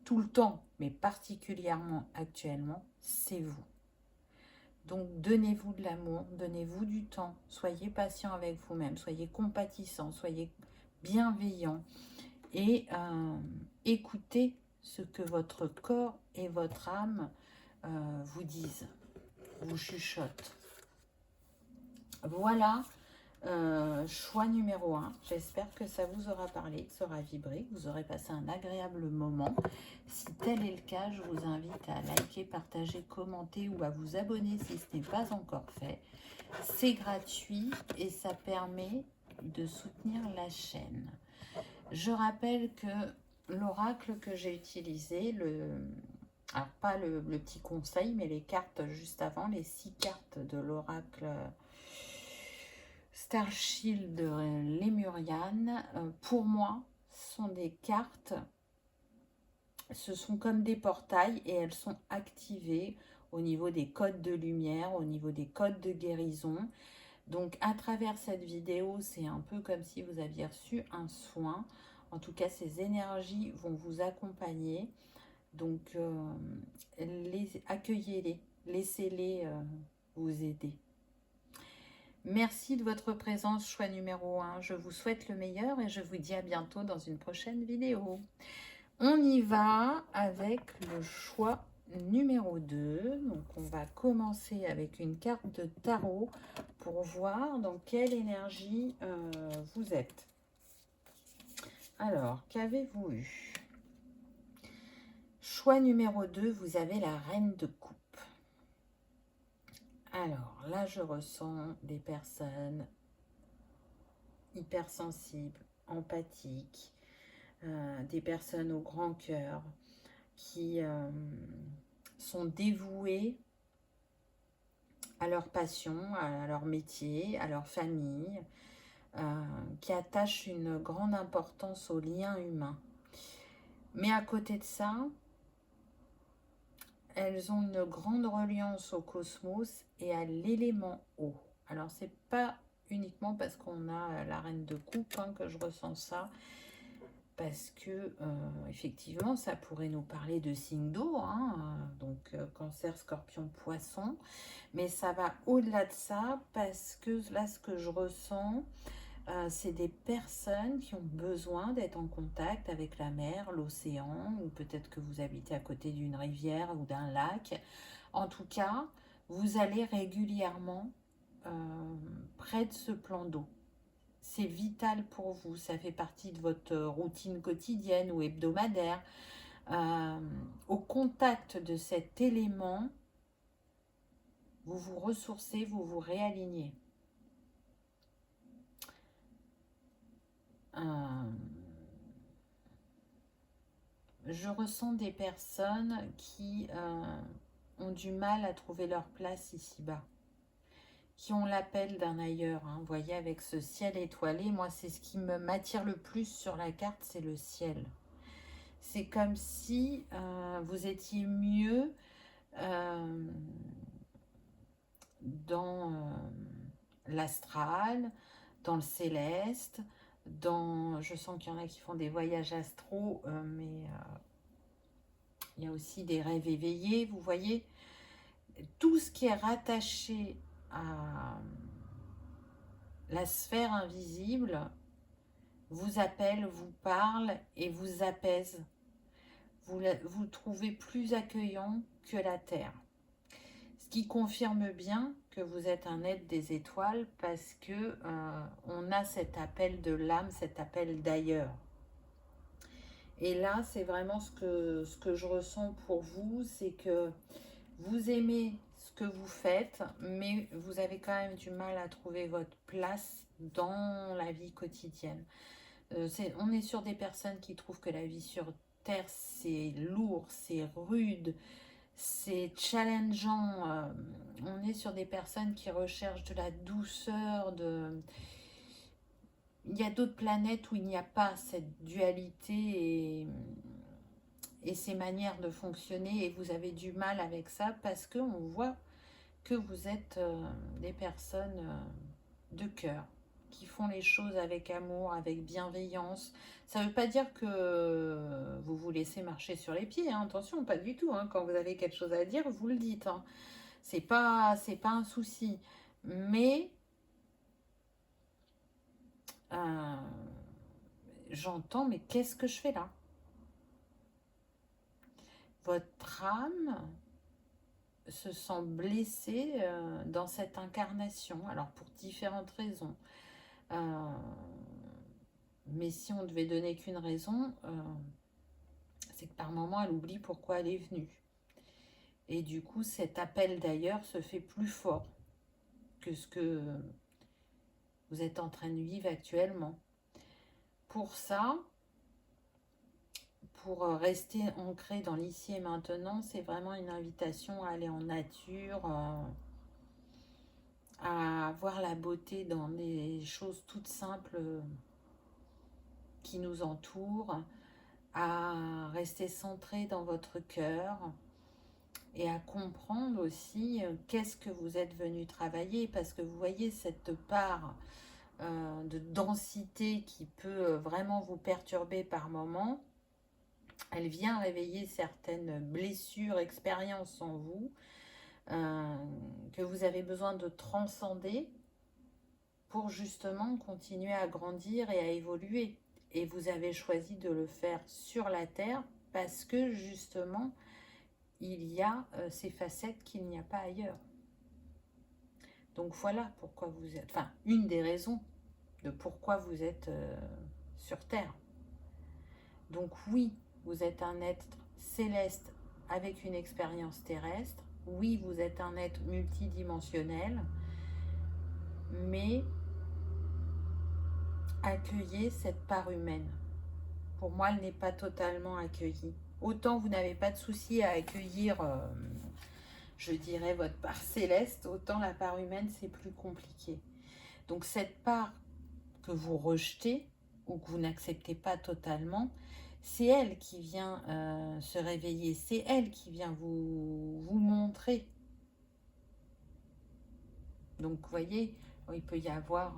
tout le temps, mais particulièrement actuellement, c'est vous. Donc, donnez-vous de l'amour, donnez-vous du temps, soyez patient avec vous-même, soyez compatissant, soyez bienveillant et écoutez ce que votre corps et votre âme vous disent, vous chuchotent. Voilà, choix numéro 1. J'espère que ça vous aura parlé, que ça aura vibré, que vous aurez passé un agréable moment. Si tel est le cas, je vous invite à liker, partager, commenter ou à vous abonner si ce n'est pas encore fait. C'est gratuit et ça permet de soutenir la chaîne. Je rappelle que l'oracle que j'ai utilisé, alors pas le petit conseil, mais les cartes juste avant, les 6 cartes de l'oracle Starshield Lémurian, pour moi, sont des cartes, ce sont comme des portails et elles sont activées au niveau des codes de lumière, au niveau des codes de guérison. Donc à travers cette vidéo, c'est un peu comme si vous aviez reçu un soin. En tout cas, ces énergies vont vous accompagner. Donc accueillez-les, laissez-les vous aider. Merci de votre présence, choix numéro 1. Je vous souhaite le meilleur et je vous dis à bientôt dans une prochaine vidéo. On y va avec le choix numéro 2. Donc on va commencer avec une carte de tarot pour voir dans quelle énergie vous êtes. Alors, qu'avez-vous eu? Choix numéro 2, vous avez la reine de coupe. Alors, là, je ressens des personnes hypersensibles, empathiques, des personnes au grand cœur qui sont dévouées à leur passion, à leur métier, à leur famille, qui attachent une grande importance aux liens humains. Mais à côté de ça, elles ont une grande reliance au cosmos et à l'élément eau. Alors, c'est pas uniquement parce qu'on a la reine de coupe que je ressens ça, parce que effectivement, ça pourrait nous parler de signes d'eau, donc cancer, scorpion, poisson, mais ça va au-delà de ça, parce que là, ce que je ressens, c'est des personnes qui ont besoin d'être en contact avec la mer, l'océan, ou peut-être que vous habitez à côté d'une rivière ou d'un lac. En tout cas, vous allez régulièrement près de ce plan d'eau. C'est vital pour vous, ça fait partie de votre routine quotidienne ou hebdomadaire. Au contact de cet élément, Vous vous ressourcez, vous vous réalignez. Je ressens des personnes qui ont du mal à trouver leur place ici-bas, qui ont l'appel d'un ailleurs. Hein. Vous voyez, avec ce ciel étoilé, moi, c'est ce qui m'attire le plus sur la carte, c'est le ciel. C'est comme si vous étiez mieux dans l'astral, dans le céleste, je sens qu'il y en a qui font des voyages astraux, mais il y a aussi des rêves éveillés, vous voyez. Tout ce qui est rattaché à la sphère invisible vous appelle, vous parle et vous apaise. Vous trouvez plus accueillant que la Terre. Ce qui confirme bien que vous êtes un être des étoiles parce que on a cet appel de l'âme, cet appel d'ailleurs. Et là, c'est vraiment ce que je ressens pour vous, c'est que vous aimez ce que vous faites, mais vous avez quand même du mal à trouver votre place dans la vie quotidienne. On est sur des personnes qui trouvent que la vie sur Terre, c'est lourd, c'est rude, c'est challengeant. On est sur des personnes qui recherchent de la douceur, il y a d'autres planètes où il n'y a pas cette dualité et ces manières de fonctionner et vous avez du mal avec ça parce qu'on voit que vous êtes des personnes de cœur qui font les choses avec amour, avec bienveillance. Ça ne veut pas dire que vous vous laissez marcher sur les pieds, hein. Attention, pas du tout. Hein. Quand vous avez quelque chose à dire, vous le dites. Hein. C'est pas un souci. Mais j'entends, mais qu'est-ce que je fais là? Votre âme se sent blessée dans cette incarnation, alors pour différentes raisons. Mais si on devait donner qu'une raison, c'est que par moment elle oublie pourquoi elle est venue. Et du coup, cet appel d'ailleurs se fait plus fort que ce que vous êtes en train de vivre actuellement. Pour ça, pour rester ancré dans l'ici et maintenant, c'est vraiment une invitation à aller en nature, à voir la beauté dans des choses toutes simples qui nous entourent, à rester centré dans votre cœur et à comprendre aussi qu'est-ce que vous êtes venu travailler, parce que vous voyez cette part de densité qui peut vraiment vous perturber par moments. Elle vient réveiller certaines blessures, expériences en vous, que vous avez besoin de transcender pour justement continuer à grandir et à évoluer. Et vous avez choisi de le faire sur la Terre parce que justement, il y a ces facettes qu'il n'y a pas ailleurs. Donc voilà pourquoi vous êtes, enfin, une des raisons de pourquoi vous êtes sur Terre. Donc oui, vous êtes un être céleste avec une expérience terrestre. Oui, vous êtes un être multidimensionnel, mais accueillez cette part humaine. Pour moi, elle n'est pas totalement accueillie. Autant vous n'avez pas de souci à accueillir, je dirais, votre part céleste, autant la part humaine, c'est plus compliqué. Donc cette part que vous rejetez ou que vous n'acceptez pas totalement, c'est elle qui vient se réveiller, c'est elle qui vient vous montrer. Donc vous voyez, il peut y avoir,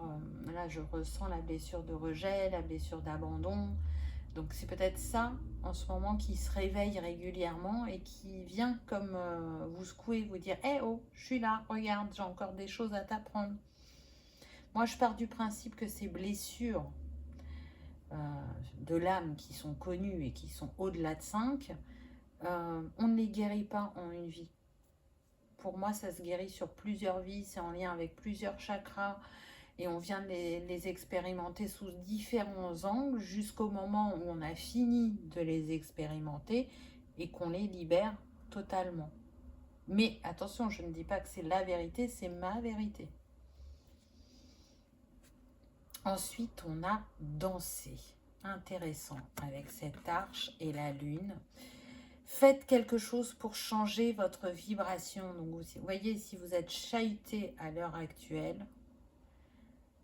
là je ressens la blessure de rejet, la blessure d'abandon. Donc c'est peut-être ça en ce moment qui se réveille régulièrement et qui vient comme vous secouer, vous dire hey, « oh, je suis là, regarde, j'ai encore des choses à t'apprendre ». Moi je pars du principe que ces blessures de l'âme qui sont connues et qui sont au-delà de 5, on ne les guérit pas en une vie. Pour moi, ça se guérit sur plusieurs vies, c'est en lien avec plusieurs chakras et on vient de les expérimenter sous différents angles jusqu'au moment où on a fini de les expérimenter et qu'on les libère totalement. Mais attention, je ne dis pas que c'est la vérité, c'est ma vérité. Ensuite, on a dansé. Intéressant avec cette arche et la lune. Faites quelque chose pour changer votre vibration. Donc, vous voyez, si vous êtes chahuté à l'heure actuelle,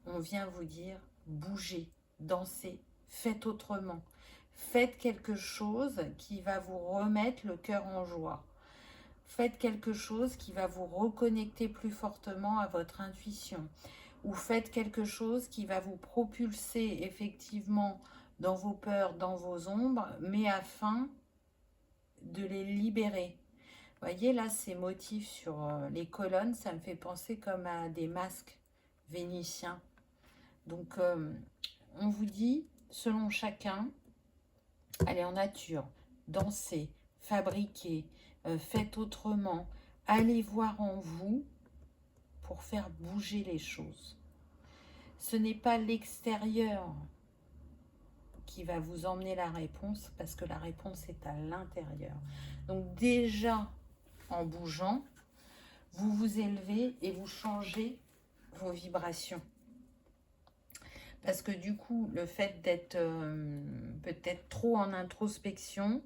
on vient vous dire, bougez, dansez, faites autrement. Faites quelque chose qui va vous remettre le cœur en joie. Faites quelque chose qui va vous reconnecter plus fortement à votre intuition. Ou faites quelque chose qui va vous propulser effectivement dans vos peurs, dans vos ombres, mais afin de les libérer. Vous voyez là, ces motifs sur les colonnes, ça me fait penser comme à des masques vénitiens. Donc, on vous dit, selon chacun, allez en nature, dansez, fabriquez, faites autrement, allez voir en vous pour faire bouger les choses. Ce n'est pas l'extérieur qui va vous emmener la réponse, parce que la réponse est à l'intérieur. Donc déjà, en bougeant, vous vous élevez et vous changez vos vibrations. Parce que du coup, le fait d'être peut-être trop en introspection,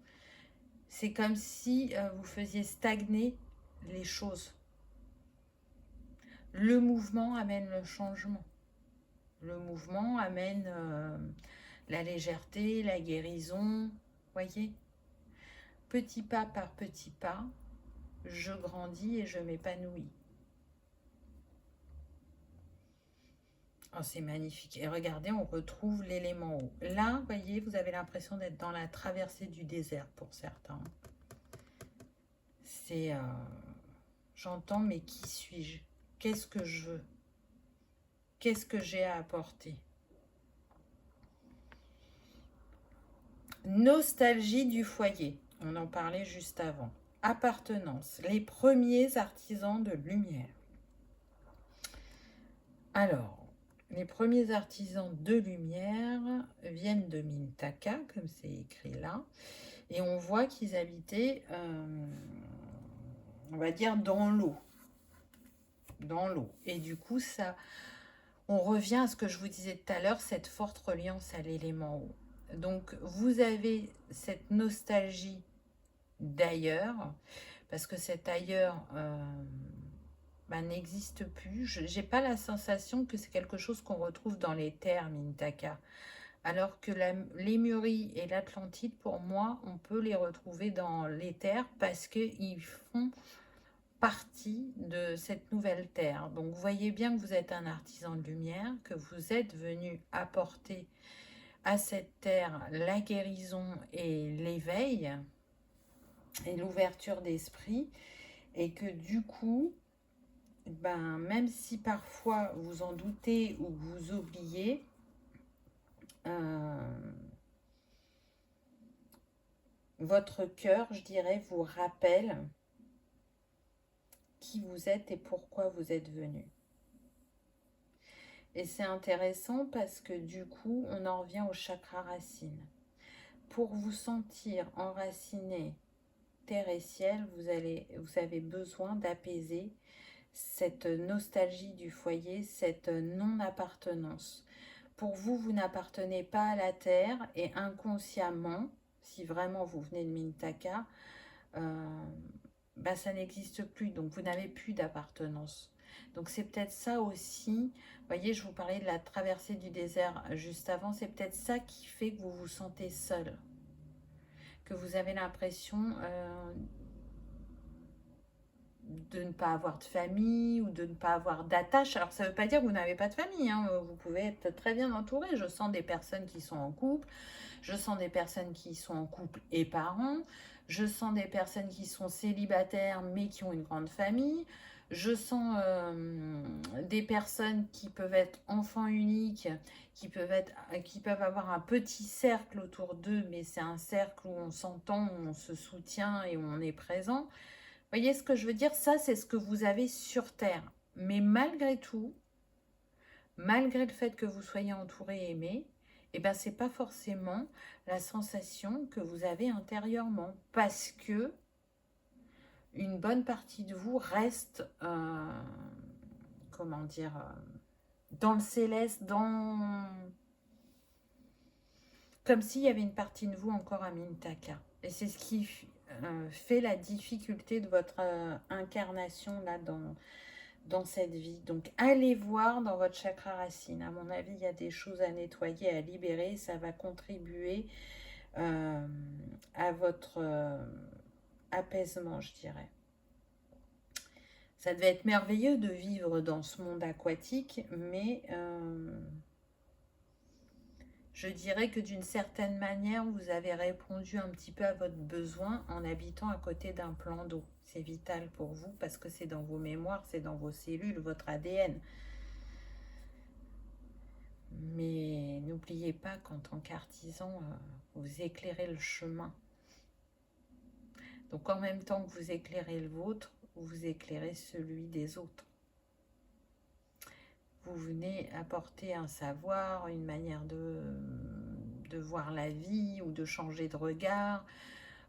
c'est comme si vous faisiez stagner les choses. Le mouvement amène le changement. Le mouvement amène la légèreté, la guérison, voyez. Petit pas par petit pas, je grandis et je m'épanouis. Oh, c'est magnifique. Et regardez, on retrouve l'élément eau. Là, voyez, vous avez l'impression d'être dans la traversée du désert pour certains. C'est... j'entends, mais qui suis-je? Qu'est-ce que je veux? Qu'est-ce que j'ai à apporter? Nostalgie du foyer. On en parlait juste avant. Appartenance. Les premiers artisans de lumière. Alors, les premiers artisans de lumière viennent de Mintaka, comme c'est écrit là. Et on voit qu'ils habitaient, on va dire, dans l'eau. Dans l'eau. Et du coup, ça, on revient à ce que je vous disais tout à l'heure, cette forte reliance à l'élément eau. Donc, vous avez cette nostalgie d'ailleurs, parce que cet ailleurs n'existe plus. Je n'ai pas la sensation que c'est quelque chose qu'on retrouve dans les terres Mintaka. Alors que Lémurie et l'Atlantide, pour moi, on peut les retrouver dans les terres parce qu'ils font partie de cette nouvelle terre. Donc, vous voyez bien que vous êtes un artisan de lumière, que vous êtes venu apporter à cette terre la guérison et l'éveil et l'ouverture d'esprit, et que du coup, même si parfois vous en doutez ou vous oubliez, votre cœur, je dirais, vous rappelle qui vous êtes et pourquoi vous êtes venu. Et c'est intéressant parce que du coup, on en revient au chakra racine. Pour vous sentir enraciné terre et ciel, vous avez besoin d'apaiser cette nostalgie du foyer, cette non-appartenance. Pour vous, vous n'appartenez pas à la terre et inconsciemment, si vraiment vous venez de Mintaka, ça n'existe plus, donc vous n'avez plus d'appartenance. Donc c'est peut-être ça aussi, vous voyez, je vous parlais de la traversée du désert juste avant, c'est peut-être ça qui fait que vous vous sentez seul, que vous avez l'impression de ne pas avoir de famille ou de ne pas avoir d'attache. Alors ça ne veut pas dire que vous n'avez pas de famille, hein. Vous pouvez être très bien entouré. Je sens des personnes qui sont en couple, je sens des personnes qui sont en couple et parents, je sens des personnes qui sont célibataires mais qui ont une grande famille, je sens des personnes qui peuvent être enfants uniques, qui peuvent avoir un petit cercle autour d'eux, mais c'est un cercle où on s'entend, où on se soutient et où on est présent. Vous voyez ce que je veux dire? Ça, c'est ce que vous avez sur Terre. Mais malgré tout, malgré le fait que vous soyez entouré et aimé, ce n'est pas forcément la sensation que vous avez intérieurement. Parce que une bonne partie de vous reste, comment dire, dans le céleste, comme s'il y avait une partie de vous encore à Mintaka. Et c'est ce qui fait la difficulté de votre incarnation là dans cette vie. Donc allez voir dans votre chakra racine. À mon avis, il y a des choses à nettoyer, à libérer. Ça va contribuer à votre apaisement, je dirais. Ça devait être merveilleux de vivre dans ce monde aquatique, mais je dirais que d'une certaine manière, vous avez répondu un petit peu à votre besoin en habitant à côté d'un plan d'eau. C'est vital pour vous parce que c'est dans vos mémoires, c'est dans vos cellules, votre ADN. Mais n'oubliez pas qu'en tant qu'artisan, vous éclairez le chemin. Donc en même temps que vous éclairez le vôtre, vous éclairez celui des autres. Vous venez apporter un savoir, une manière de voir la vie ou de changer de regard.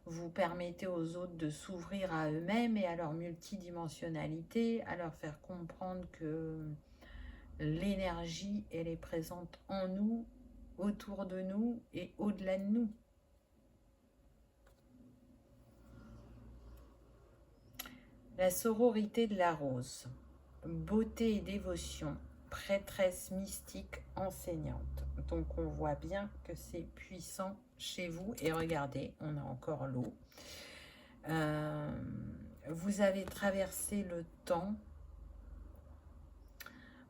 Vous permettez aux autres de s'ouvrir à eux-mêmes et à leur multidimensionnalité, à leur faire comprendre que l'énergie, elle est présente en nous, autour de nous et au-delà de nous. La sororité de la rose, beauté et dévotion, prêtresse mystique enseignante. Donc on voit bien que c'est puissant chez vous. Et regardez, on a encore l'eau. Vous avez traversé le temps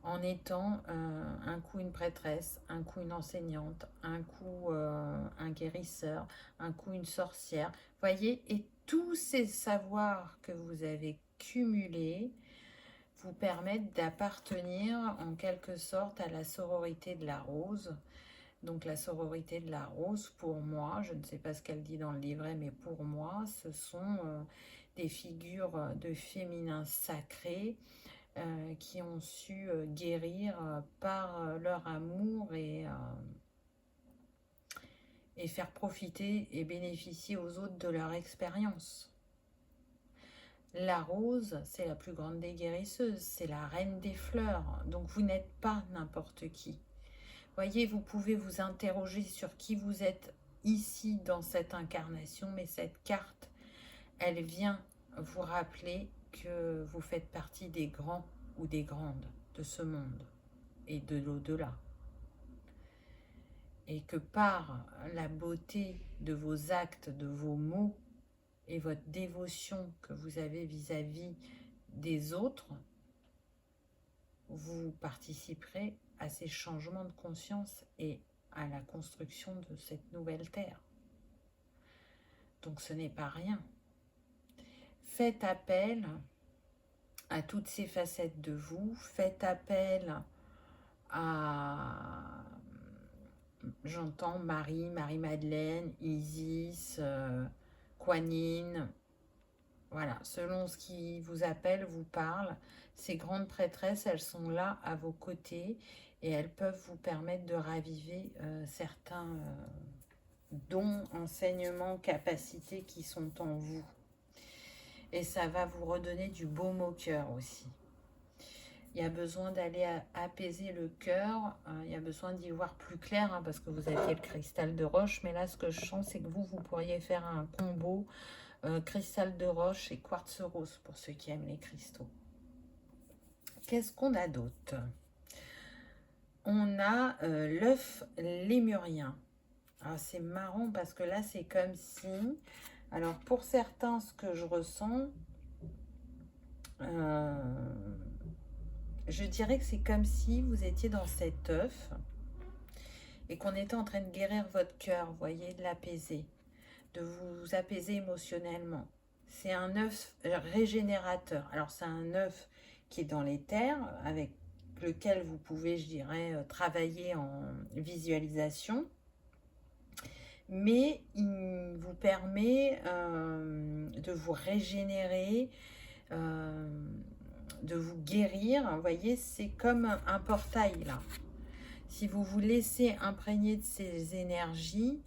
en étant un coup une prêtresse, un coup une enseignante, un coup un guérisseur, un coup une sorcière. Voyez, et tous ces savoirs que vous avez cumulés vous permettent d'appartenir en quelque sorte à la sororité de la rose. Donc la sororité de la rose, pour moi, je ne sais pas ce qu'elle dit dans le livret, mais pour moi, ce sont des figures de féminin sacré qui ont su guérir par leur amour et faire profiter et bénéficier aux autres de leur expérience. La rose, c'est la plus grande des guérisseuses, c'est la reine des fleurs, donc vous n'êtes pas n'importe qui. Voyez, vous pouvez vous interroger sur qui vous êtes ici dans cette incarnation, mais cette carte, elle vient vous rappeler que vous faites partie des grands ou des grandes de ce monde et de l'au-delà. Et que par la beauté de vos actes, de vos mots et votre dévotion que vous avez vis-à-vis des autres, vous participerez à ces changements de conscience et à la construction de cette nouvelle terre. Donc ce n'est pas rien. Faites appel à toutes ces facettes de vous, faites appel à, j'entends Marie, Marie-Madeleine, Isis, Kuan Yin, voilà, selon ce qui vous appelle, vous parle. Ces grandes prêtresses, elles sont là à vos côtés et elles peuvent vous permettre de raviver certains dons, enseignements, capacités qui sont en vous. Et ça va vous redonner du baume au cœur aussi. Il y a besoin d'aller apaiser le cœur, il y a besoin d'y voir plus clair, hein, parce que vous aviez le cristal de roche, mais là, ce que je sens, c'est que vous pourriez faire un combo cristal de roche et quartz rose, pour ceux qui aiment les cristaux. Qu'est-ce qu'on a d'autre? On a l'œuf lémurien. Alors, c'est marrant, parce que là, c'est comme si... Alors, pour certains, ce que je ressens... je dirais que c'est comme si vous étiez dans cet œuf et qu'on était en train de guérir votre cœur, vous voyez, de l'apaiser, de vous apaiser émotionnellement. C'est un œuf régénérateur. Alors, c'est un œuf qui est dans les terres, avec lequel vous pouvez, je dirais, travailler en visualisation. Mais il vous permet de vous régénérer, de vous guérir. Vous voyez, c'est comme un portail là. Si vous vous laissez imprégner de ces énergies,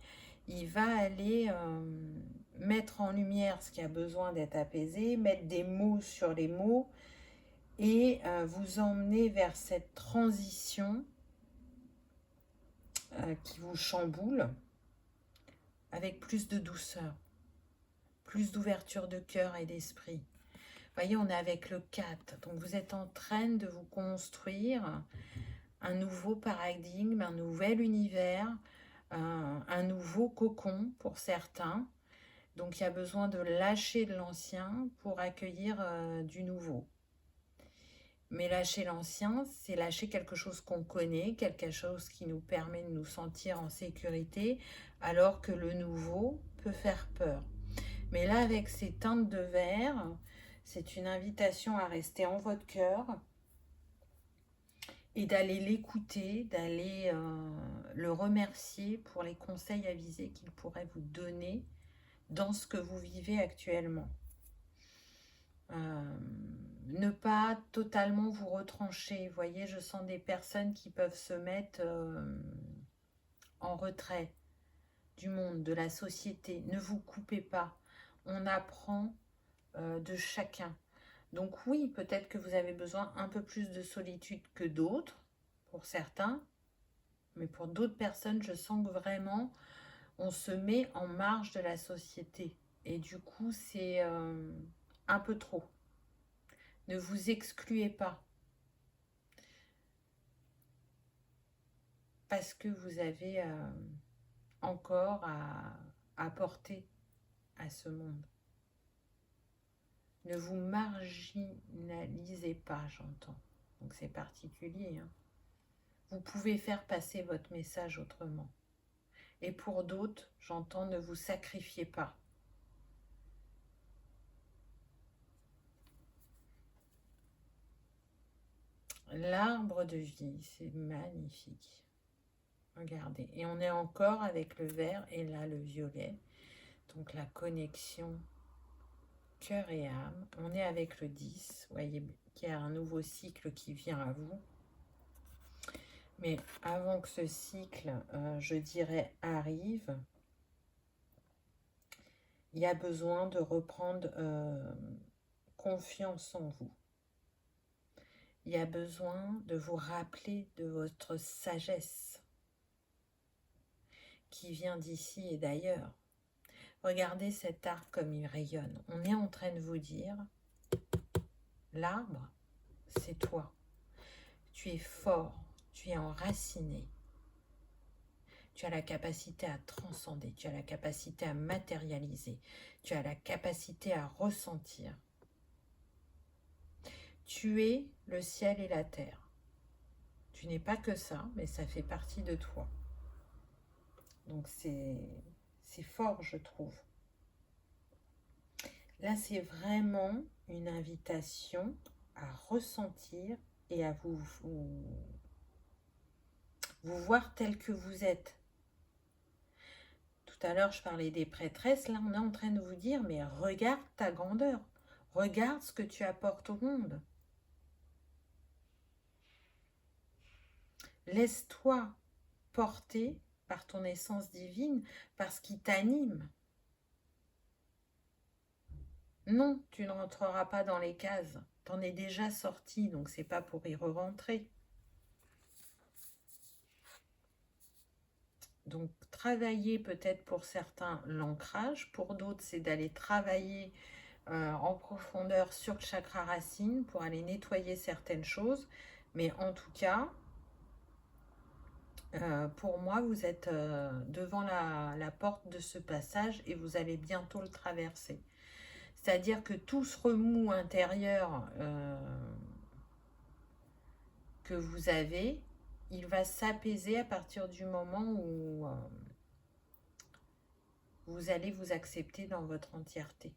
il va aller mettre en lumière ce qui a besoin d'être apaisé, mettre des mots sur les mots et vous emmener vers cette transition qui vous chamboule avec plus de douceur, plus d'ouverture de cœur et d'esprit. Vous voyez, on est avec le 4, donc vous êtes en train de vous construire un nouveau paradigme, un nouvel univers, un nouveau cocon pour certains. Donc il y a besoin de lâcher de l'ancien pour accueillir du nouveau. Mais lâcher l'ancien, c'est lâcher quelque chose qu'on connaît, quelque chose qui nous permet de nous sentir en sécurité, alors que le nouveau peut faire peur. Mais là, avec ces teintes de vert, c'est une invitation à rester en votre cœur et d'aller l'écouter, d'aller le remercier pour les conseils avisés qu'il pourrait vous donner dans ce que vous vivez actuellement. Ne pas totalement vous retrancher. Vous voyez, je sens des personnes qui peuvent se mettre en retrait du monde, de la société. Ne vous coupez pas. On apprend de chacun. Donc oui, peut-être que vous avez besoin un peu plus de solitude que d'autres, pour certains. Mais pour d'autres personnes, je sens que vraiment, on se met en marge de la société. Et du coup, c'est un peu trop. Ne vous excluez pas. Parce que vous avez encore à apporter à ce monde. Ne vous marginalisez pas, j'entends. Donc c'est particulier. Hein. Vous pouvez faire passer votre message autrement. Et pour d'autres, j'entends, ne vous sacrifiez pas. L'arbre de vie, c'est magnifique. Regardez. Et on est encore avec le vert et là le violet. Donc la connexion cœur et âme. On est avec le 10. Vous voyez qu'il y a un nouveau cycle qui vient à vous. Mais avant que ce cycle, je dirais, arrive, il y a besoin de reprendre confiance en vous. Il y a besoin de vous rappeler de votre sagesse qui vient d'ici et d'ailleurs. Regardez cet arbre comme il rayonne. On est en train de vous dire, l'arbre, c'est toi. Tu es fort, tu es enraciné. Tu as la capacité à transcender, tu as la capacité à matérialiser, tu as la capacité à ressentir. Tu es le ciel et la terre. Tu n'es pas que ça, mais ça fait partie de toi. Donc c'est fort, je trouve. Là, c'est vraiment une invitation à ressentir et à vous voir tel que vous êtes. Tout à l'heure, je parlais des prêtresses. Là, on est en train de vous dire, mais regarde ta grandeur. Regarde ce que tu apportes au monde. Laisse-toi porter par ton essence divine, par ce qui t'anime. Non, tu ne rentreras pas dans les cases. T'en es déjà sorti, donc c'est pas pour y re-rentrer. Donc, travailler peut-être pour certains l'ancrage, pour d'autres, c'est d'aller travailler en profondeur sur le chakra racine pour aller nettoyer certaines choses. Mais en tout cas, pour moi, vous êtes devant la porte de ce passage et vous allez bientôt le traverser. C'est-à-dire que tout ce remous intérieur que vous avez, il va s'apaiser à partir du moment où vous allez vous accepter dans votre entièreté.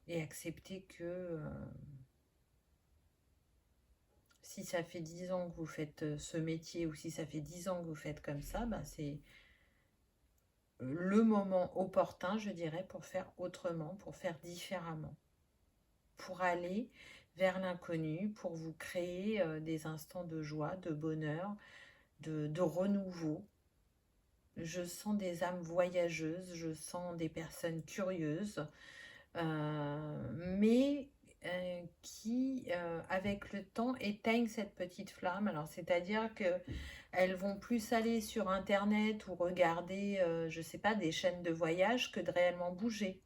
Et accepter que si ça fait 10 ans que vous faites ce métier ou si ça fait 10 ans que vous faites comme ça, ben c'est le moment opportun, je dirais, pour faire autrement, pour faire différemment, pour aller vers l'inconnu, pour vous créer des instants de joie, de bonheur, de renouveau. Je sens des âmes voyageuses, je sens des personnes curieuses, mais qui, avec le temps, éteignent cette petite flamme. Alors, c'est-à-dire que elles vont plus aller sur Internet ou regarder, je sais pas, des chaînes de voyage que de réellement bouger.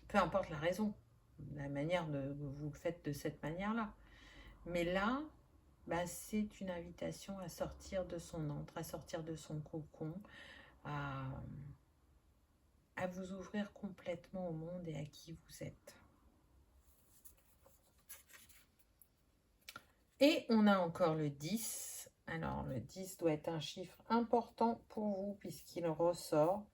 Peu importe la raison, la manière de vous le faites de cette manière-là. Mais là, bah, c'est une invitation à sortir de son antre, à sortir de son cocon, à, à vous ouvrir complètement au monde et à qui vous êtes. Et on a encore le 10. Alors, le 10 doit être un chiffre important pour vous puisqu'il ressort.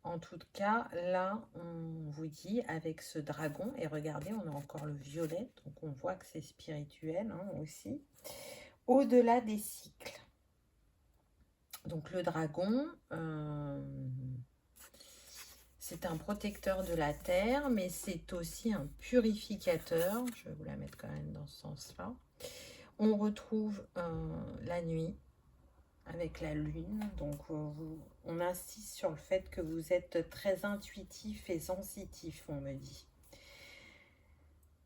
En tout cas, là, on vous dit avec ce dragon, et regardez, on a encore le violet, donc on voit que c'est spirituel hein, aussi, au-delà des cycles. Donc le dragon, c'est un protecteur de la terre, mais c'est aussi un purificateur. Je vais vous la mettre quand même dans ce sens-là. On retrouve la nuit avec la lune. Donc, on insiste sur le fait que vous êtes très intuitif et sensitif, on me dit.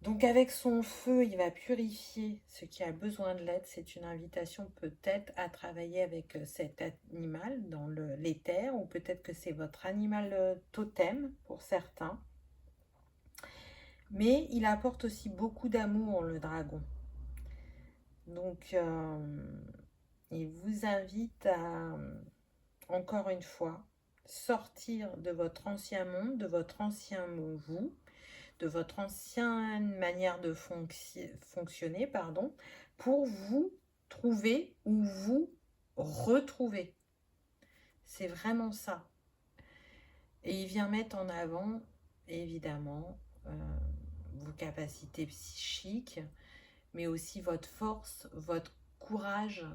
Donc, avec son feu, il va purifier ce qui a besoin de l'aide. C'est une invitation peut-être à travailler avec cet animal dans l'éther, ou peut-être que c'est votre animal totem pour certains. Mais il apporte aussi beaucoup d'amour, le dragon. Donc, il vous invite à, encore une fois, sortir de votre ancien monde, de votre ancien vous, de votre ancienne manière de fonctionner, pardon, pour vous trouver ou vous retrouver. C'est vraiment ça. Et il vient mettre en avant, évidemment, vos capacités psychiques, mais aussi votre force, votre courage,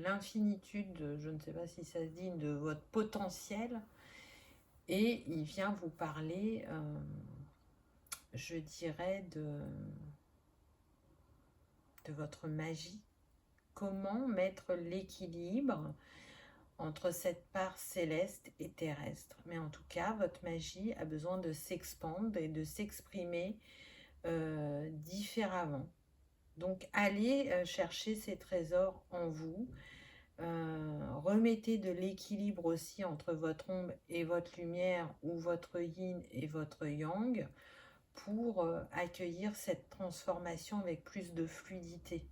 l'infinitude, je ne sais pas si ça se dit, de votre potentiel. Et il vient vous parler, je dirais, de votre magie. Comment mettre l'équilibre entre cette part céleste et terrestre. Mais en tout cas, votre magie a besoin de s'expandre et de s'exprimer différemment. Donc, allez chercher ces trésors en vous. Remettez de l'équilibre aussi entre votre ombre et votre lumière, ou votre yin et votre yang, pour accueillir cette transformation avec plus de fluidité.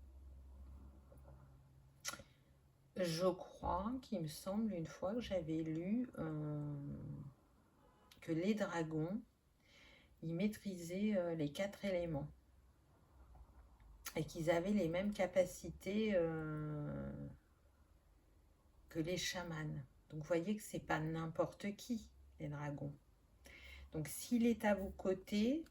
Je crois qu'il me semble une fois que j'avais lu que les dragons, ils maîtrisaient les 4 éléments et qu'ils avaient les mêmes capacités que les chamans. Donc vous voyez que c'est pas n'importe qui, les dragons. Donc s'il est à vos côtés,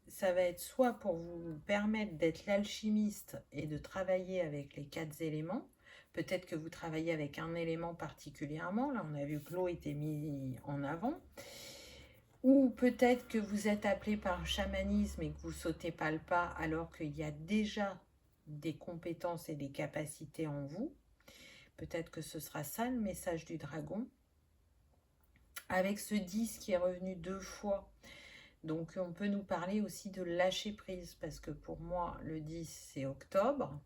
ça va être soit pour vous permettre d'être l'alchimiste et de travailler avec les 4 éléments. Peut-être que vous travaillez avec un élément particulièrement. Là, on a vu que l'eau était mise en avant. Ou peut-être que vous êtes appelé par le chamanisme et que vous ne sautez pas le pas alors qu'il y a déjà des compétences et des capacités en vous. Peut-être que ce sera ça le message du dragon. Avec ce 10 qui est revenu 2 fois, donc on peut nous parler aussi de lâcher prise, parce que pour moi le 10 c'est octobre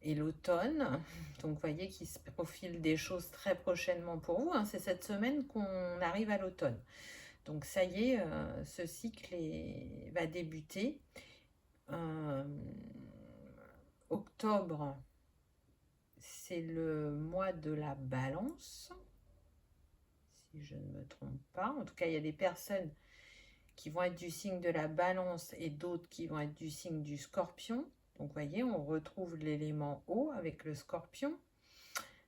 et l'automne. Donc vous voyez qu'il se profile des choses très prochainement pour vous, hein. C'est cette semaine qu'on arrive à l'automne. Donc ça y est, ce cycle va débuter. Octobre, c'est le mois de la balance, si je ne me trompe pas. En tout cas, il y a des personnes qui vont être du signe de la balance et d'autres qui vont être du signe du scorpion. Donc, vous voyez, on retrouve l'élément eau avec le scorpion.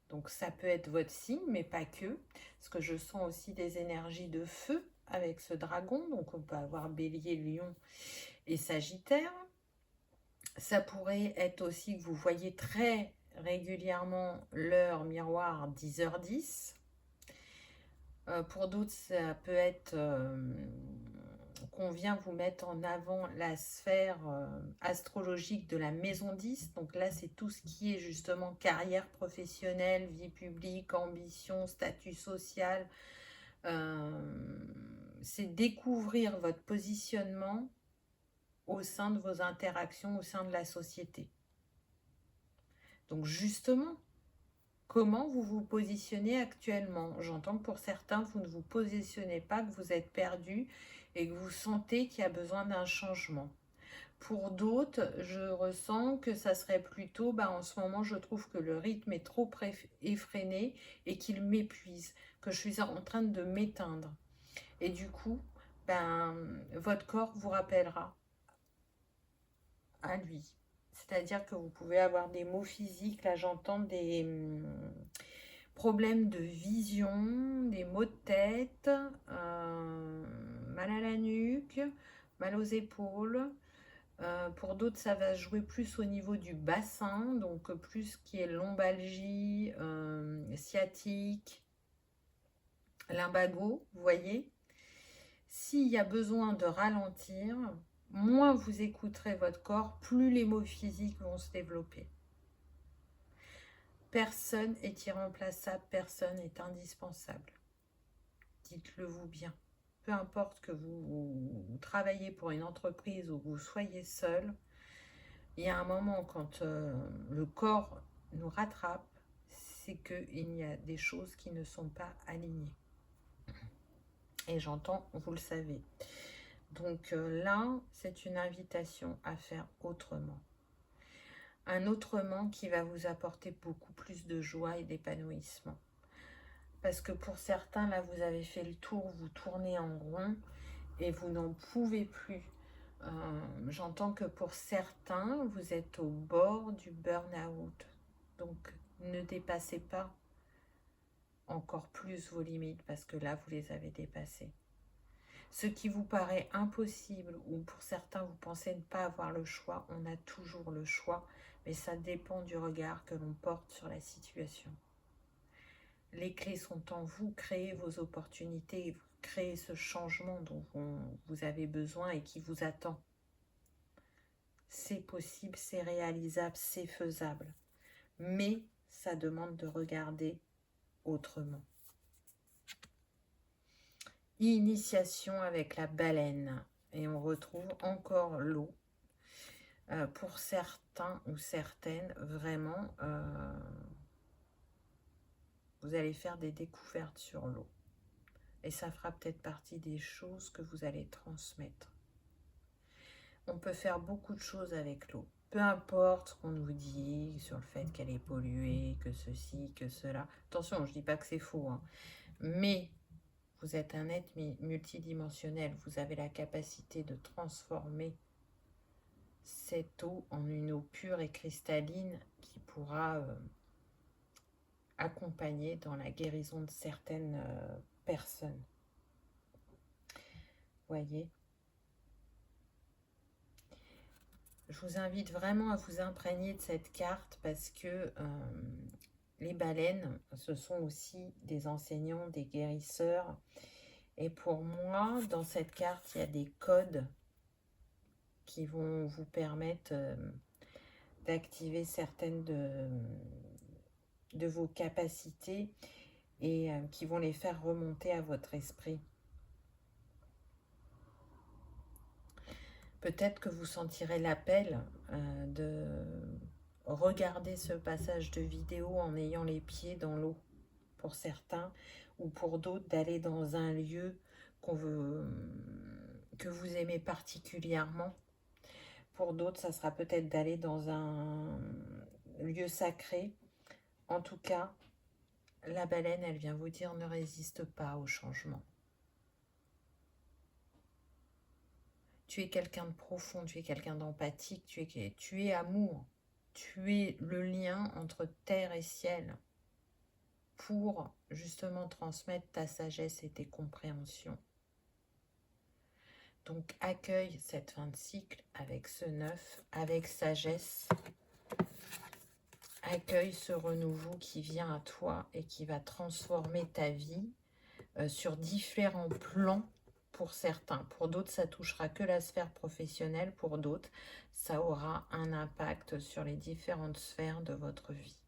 Donc, ça peut être votre signe, mais pas que. Parce que je sens aussi des énergies de feu avec ce dragon. Donc, on peut avoir bélier, lion et sagittaire. Ça pourrait être aussi que vous voyez très régulièrement l'heure miroir 10h10. Pour d'autres, ça peut être on vient vous mettre en avant la sphère astrologique de la maison 10. Donc là, c'est tout ce qui est justement carrière professionnelle, vie publique, ambition, statut social. C'est découvrir votre positionnement au sein de vos interactions, au sein de la société. Donc justement, comment vous vous positionnez actuellement? J'entends que pour certains, vous ne vous positionnez pas, que vous êtes perdu et que vous sentez qu'il y a besoin d'un changement. Pour d'autres, je ressens que ça serait plutôt, en ce moment, je trouve que le rythme est trop effréné et qu'il m'épuise, que je suis en train de m'éteindre. Et du coup, votre corps vous rappellera à lui. C'est-à-dire que vous pouvez avoir des maux physiques, là j'entends des problèmes de vision, des maux de tête, mal à la nuque, mal aux épaules. Pour d'autres, ça va jouer plus au niveau du bassin, donc plus qui est lombalgie, sciatique, lumbago, vous voyez. S'il y a besoin de ralentir, moins vous écouterez votre corps, plus les maux physiques vont se développer. Personne est irremplaçable, personne n'est indispensable. Dites-le vous bien. Peu importe que vous travaillez pour une entreprise ou que vous soyez seul, il y a un moment quand le corps nous rattrape, c'est qu'il y a des choses qui ne sont pas alignées. Et j'entends, vous le savez. Donc là, c'est une invitation à faire autrement. Un autrement qui va vous apporter beaucoup plus de joie et d'épanouissement. Parce que pour certains, là, vous avez fait le tour, vous tournez en rond et vous n'en pouvez plus. J'entends que pour certains, vous êtes au bord du burn-out. Donc, ne dépassez pas encore plus vos limites parce que là, vous les avez dépassées. Ce qui vous paraît impossible ou pour certains, vous pensez ne pas avoir le choix, on a toujours le choix, mais ça dépend du regard que l'on porte sur la situation. Les clés sont en vous, créez vos opportunités, créez ce changement dont vous avez besoin et qui vous attend. C'est possible, c'est réalisable, c'est faisable. Mais ça demande de regarder autrement. Initiation avec la baleine. Et on retrouve encore l'eau. Pour certains ou certaines, vraiment, vous allez faire des découvertes sur l'eau. Et ça fera peut-être partie des choses que vous allez transmettre. On peut faire beaucoup de choses avec l'eau. Peu importe ce qu'on nous dit sur le fait qu'elle est polluée, que ceci, que cela. Attention, je ne dis pas que c'est faux, hein. Mais vous êtes un être multidimensionnel. Vous avez la capacité de transformer cette eau en une eau pure et cristalline qui pourra accompagner dans la guérison de certaines personnes. Voyez ? Je vous invite vraiment à vous imprégner de cette carte parce que les baleines, ce sont aussi des enseignants, des guérisseurs. Et pour moi, dans cette carte, il y a des codes qui vont vous permettre d'activer certaines de vos capacités et qui vont les faire remonter à votre esprit. Peut-être que vous sentirez l'appel de regarder ce passage de vidéo en ayant les pieds dans l'eau pour certains, ou pour d'autres d'aller dans un lieu que vous aimez particulièrement. Pour d'autres, ça sera peut-être d'aller dans un lieu sacré. En tout cas, la baleine, elle vient vous dire ne résiste pas au changement. Tu es quelqu'un de profond, tu es quelqu'un d'empathique, tu es amour. Tu es le lien entre terre et ciel pour justement transmettre ta sagesse et tes compréhensions. Donc accueille cette fin de cycle avec ce 9, avec sagesse. Accueille ce renouveau qui vient à toi et qui va transformer ta vie sur différents plans pour certains. Pour d'autres, ça touchera que la sphère professionnelle. Pour d'autres, ça aura un impact sur les différentes sphères de votre vie.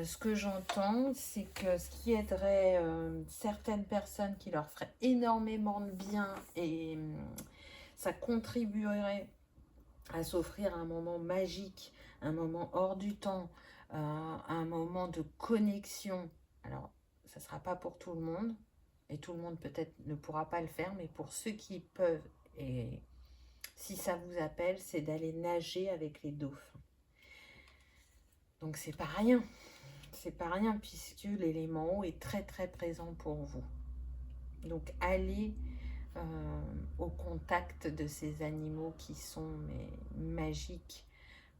Ce que j'entends, c'est que ce qui aiderait certaines personnes, qui leur ferait énormément de bien et ça contribuerait à s'offrir un moment magique, un moment hors du temps, un moment de connexion. Alors, ça ne sera pas pour tout le monde, et tout le monde peut-être ne pourra pas le faire, mais pour ceux qui peuvent, et si ça vous appelle, c'est d'aller nager avec les dauphins. Donc c'est pas rien. C'est pas rien puisque l'élément eau est très très présent pour vous. Donc allez au contact de ces animaux qui sont magiques.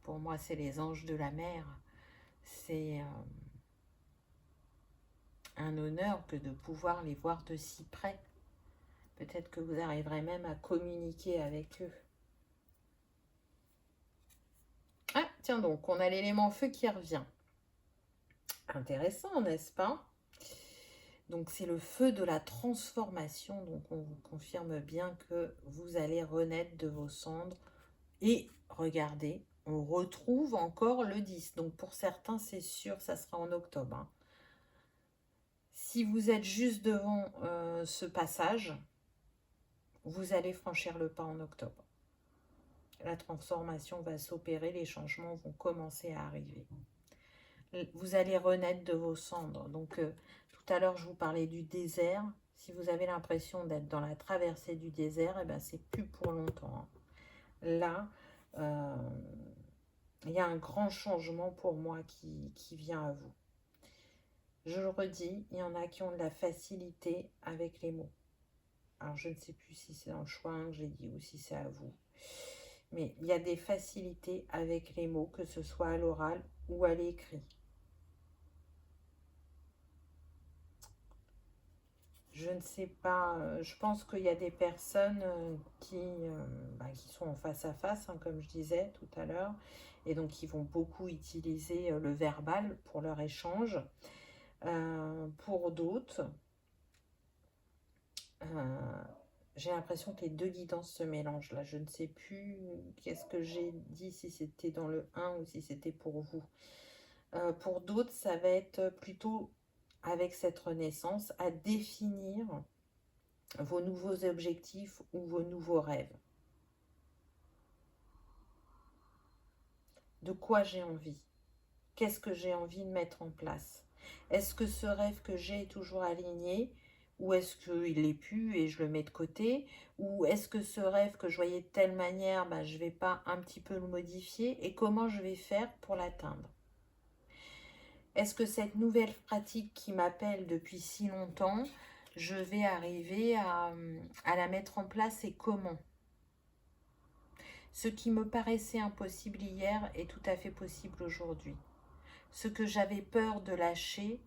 Pour moi, c'est les anges de la mer. C'est un honneur que de pouvoir les voir de si près. Peut-être que vous arriverez même à communiquer avec eux. Ah, tiens donc, on a l'élément feu qui revient. Intéressant, n'est-ce pas? Donc c'est le feu de la transformation, donc on vous confirme bien que vous allez renaître de vos cendres. Et regardez, on retrouve encore le 10. Donc pour certains, c'est sûr, ça sera en octobre. Hein. Si vous êtes juste devant ce passage, vous allez franchir le pas en octobre. La transformation va s'opérer, les changements vont commencer à arriver. Vous allez renaître de vos cendres. Donc tout à l'heure, je vous parlais du désert. Si vous avez l'impression d'être dans la traversée du désert, eh ben, c'est plus pour longtemps. Hein. Là, il y a un grand changement pour moi qui vient à vous. Je le redis, il y en a qui ont de la facilité avec les mots. Alors, je ne sais plus si c'est dans le choix que j'ai dit ou si c'est à vous. Mais il y a des facilités avec les mots, que ce soit à l'oral ou à l'écrit. Je ne sais pas, je pense qu'il y a des personnes qui sont en face à face, hein, comme je disais tout à l'heure, et donc qui vont beaucoup utiliser le verbal pour leur échange. Pour d'autres, j'ai l'impression que les deux guidances se mélangent. Là, je ne sais plus qu'est-ce que j'ai dit, si c'était dans le 1 ou si c'était pour vous. Pour d'autres, ça va être plutôt avec cette renaissance à définir vos nouveaux objectifs ou vos nouveaux rêves. De quoi j'ai envie? Qu'est-ce que j'ai envie de mettre en place? Est-ce que ce rêve que j'ai est toujours aligné? Ou est-ce qu'il l'est plus et je le mets de côté? Ou est-ce que ce rêve que je voyais de telle manière, je ne vais pas un petit peu le modifier? Et comment je vais faire pour l'atteindre? Est-ce que cette nouvelle pratique qui m'appelle depuis si longtemps, je vais arriver à la mettre en place et comment? Ce qui me paraissait impossible hier est tout à fait possible aujourd'hui. Ce que j'avais peur de lâcher,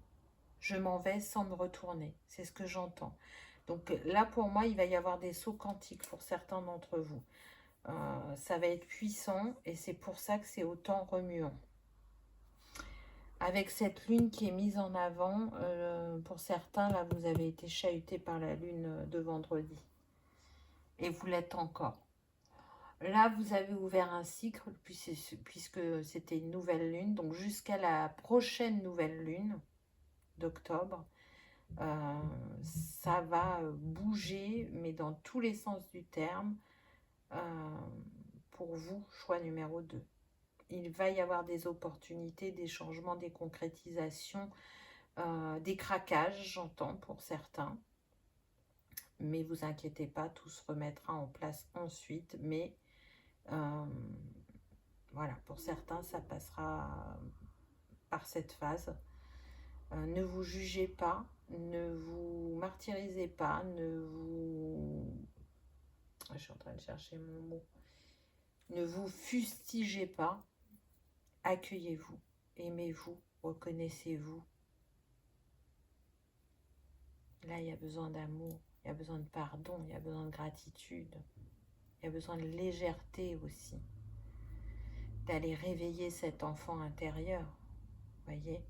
je m'en vais sans me retourner. C'est ce que j'entends. Donc là, pour moi, il va y avoir des sauts quantiques pour certains d'entre vous. Ça va être puissant et c'est pour ça que c'est autant remuant. Avec cette lune qui est mise en avant, pour certains, là, vous avez été chahuté par la lune de vendredi. Et vous l'êtes encore. Là, vous avez ouvert un cycle puisque c'était une nouvelle lune. Donc, jusqu'à la prochaine nouvelle lune d'octobre, ça va bouger, mais dans tous les sens du terme, pour vous, choix numéro 2. Il va y avoir des opportunités, des changements, des concrétisations, des craquages, j'entends, pour certains. Mais vous inquiétez pas, tout se remettra en place ensuite. Mais voilà, pour certains, ça passera par cette phase. Ne vous jugez pas, ne vous martyrisez pas, je suis en train de chercher mon mot. Ne vous fustigez pas, accueillez-vous, aimez-vous, reconnaissez-vous. Là, il y a besoin d'amour, il y a besoin de pardon, il y a besoin de gratitude, il y a besoin de légèreté aussi. D'aller réveiller cet enfant intérieur, voyez,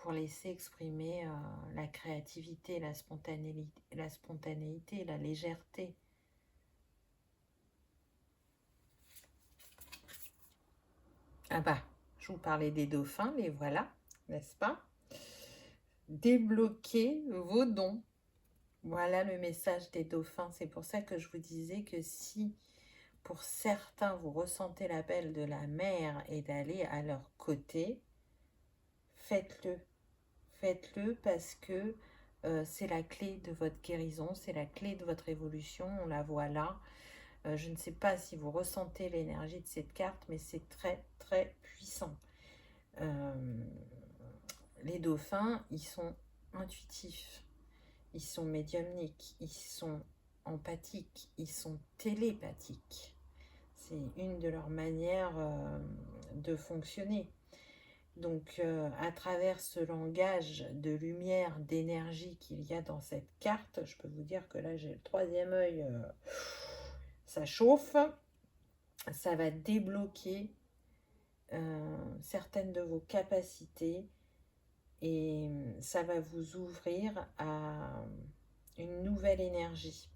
pour laisser exprimer la créativité, la spontanéité, la légèreté. Ah bah, je vous parlais des dauphins, les voilà, n'est-ce pas? Débloquez vos dons. Voilà le message des dauphins. C'est pour ça que je vous disais que si, pour certains, vous ressentez l'appel de la mer et d'aller à leur côté, faites-le. Faites-le parce que c'est la clé de votre guérison, c'est la clé de votre évolution, on la voit là. Je ne sais pas si vous ressentez l'énergie de cette carte, mais c'est très très puissant. Les dauphins, ils sont intuitifs, ils sont médiumniques, ils sont empathiques, ils sont télépathiques. C'est une de leurs manières de fonctionner. Donc, à travers ce langage de lumière, d'énergie qu'il y a dans cette carte, je peux vous dire que là, j'ai le troisième œil, ça chauffe, ça va débloquer certaines de vos capacités et ça va vous ouvrir à une nouvelle énergie.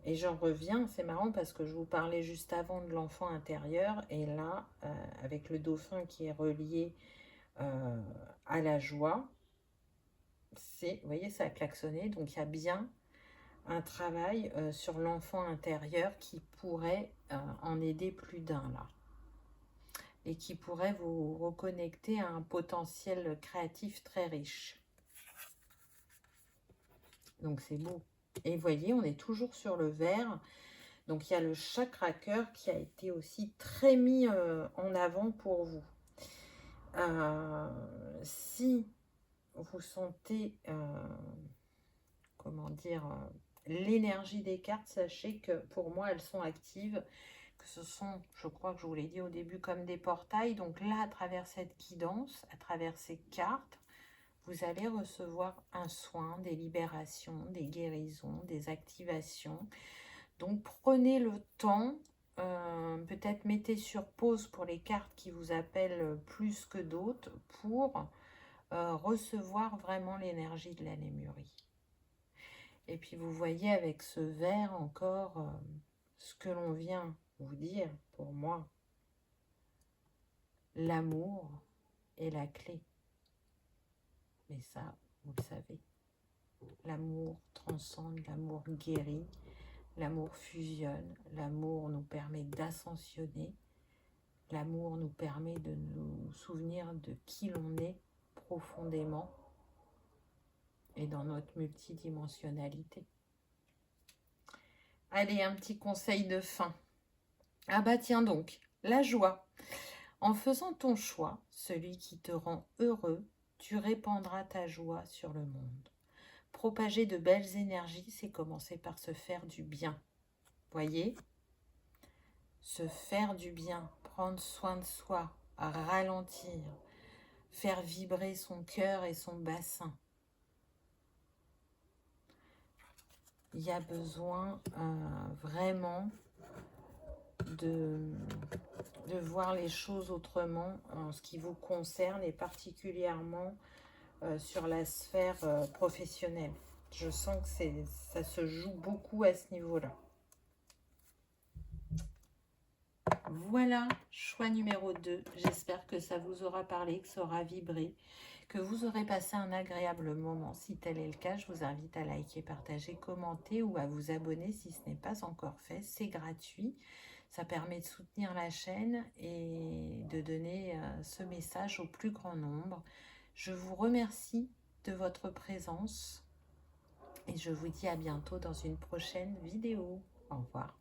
Et j'en reviens, c'est marrant parce que je vous parlais juste avant de l'enfant intérieur et là, avec le dauphin qui est relié à la joie, vous voyez, ça a klaxonné, donc il y a bien un travail sur l'enfant intérieur qui pourrait en aider plus d'un là. Et qui pourrait vous reconnecter à un potentiel créatif très riche. Donc c'est beau. Et vous voyez, on est toujours sur le vert. Donc il y a le chakra cœur qui a été aussi très mis en avant pour vous. Si vous sentez, comment dire, l'énergie des cartes, sachez que pour moi, elles sont actives. Que ce sont, je crois que je vous l'ai dit au début, comme des portails. Donc là, à travers cette guidance, à travers ces cartes, vous allez recevoir un soin, des libérations, des guérisons, des activations. Donc prenez le temps, peut-être mettez sur pause pour les cartes qui vous appellent plus que d'autres pour recevoir vraiment l'énergie de la Lémurie. Et puis vous voyez avec ce vert encore ce que l'on vient vous dire, pour moi, l'amour est la clé. Mais ça, vous le savez, l'amour transcende, l'amour guérit, l'amour fusionne, l'amour nous permet d'ascensionner, l'amour nous permet de nous souvenir de qui l'on est profondément et dans notre multidimensionnalité. Allez, un petit conseil de fin. Ah bah tiens donc, la joie. En faisant ton choix, celui qui te rend heureux, tu répandras ta joie sur le monde. Propager de belles énergies, c'est commencer par se faire du bien. Voyez ? Se faire du bien, prendre soin de soi, ralentir, faire vibrer son cœur et son bassin. Il y a besoin vraiment de voir les choses autrement en ce qui vous concerne et particulièrement sur la sphère professionnelle. Je sens que ça se joue beaucoup à ce niveau-là. Voilà, choix numéro 2. J'espère que ça vous aura parlé, que ça aura vibré, que vous aurez passé un agréable moment. Si tel est le cas, je vous invite à liker, partager, commenter ou à vous abonner si ce n'est pas encore fait. C'est gratuit. Ça permet de soutenir la chaîne et de donner ce message au plus grand nombre. Je vous remercie de votre présence et je vous dis à bientôt dans une prochaine vidéo. Au revoir.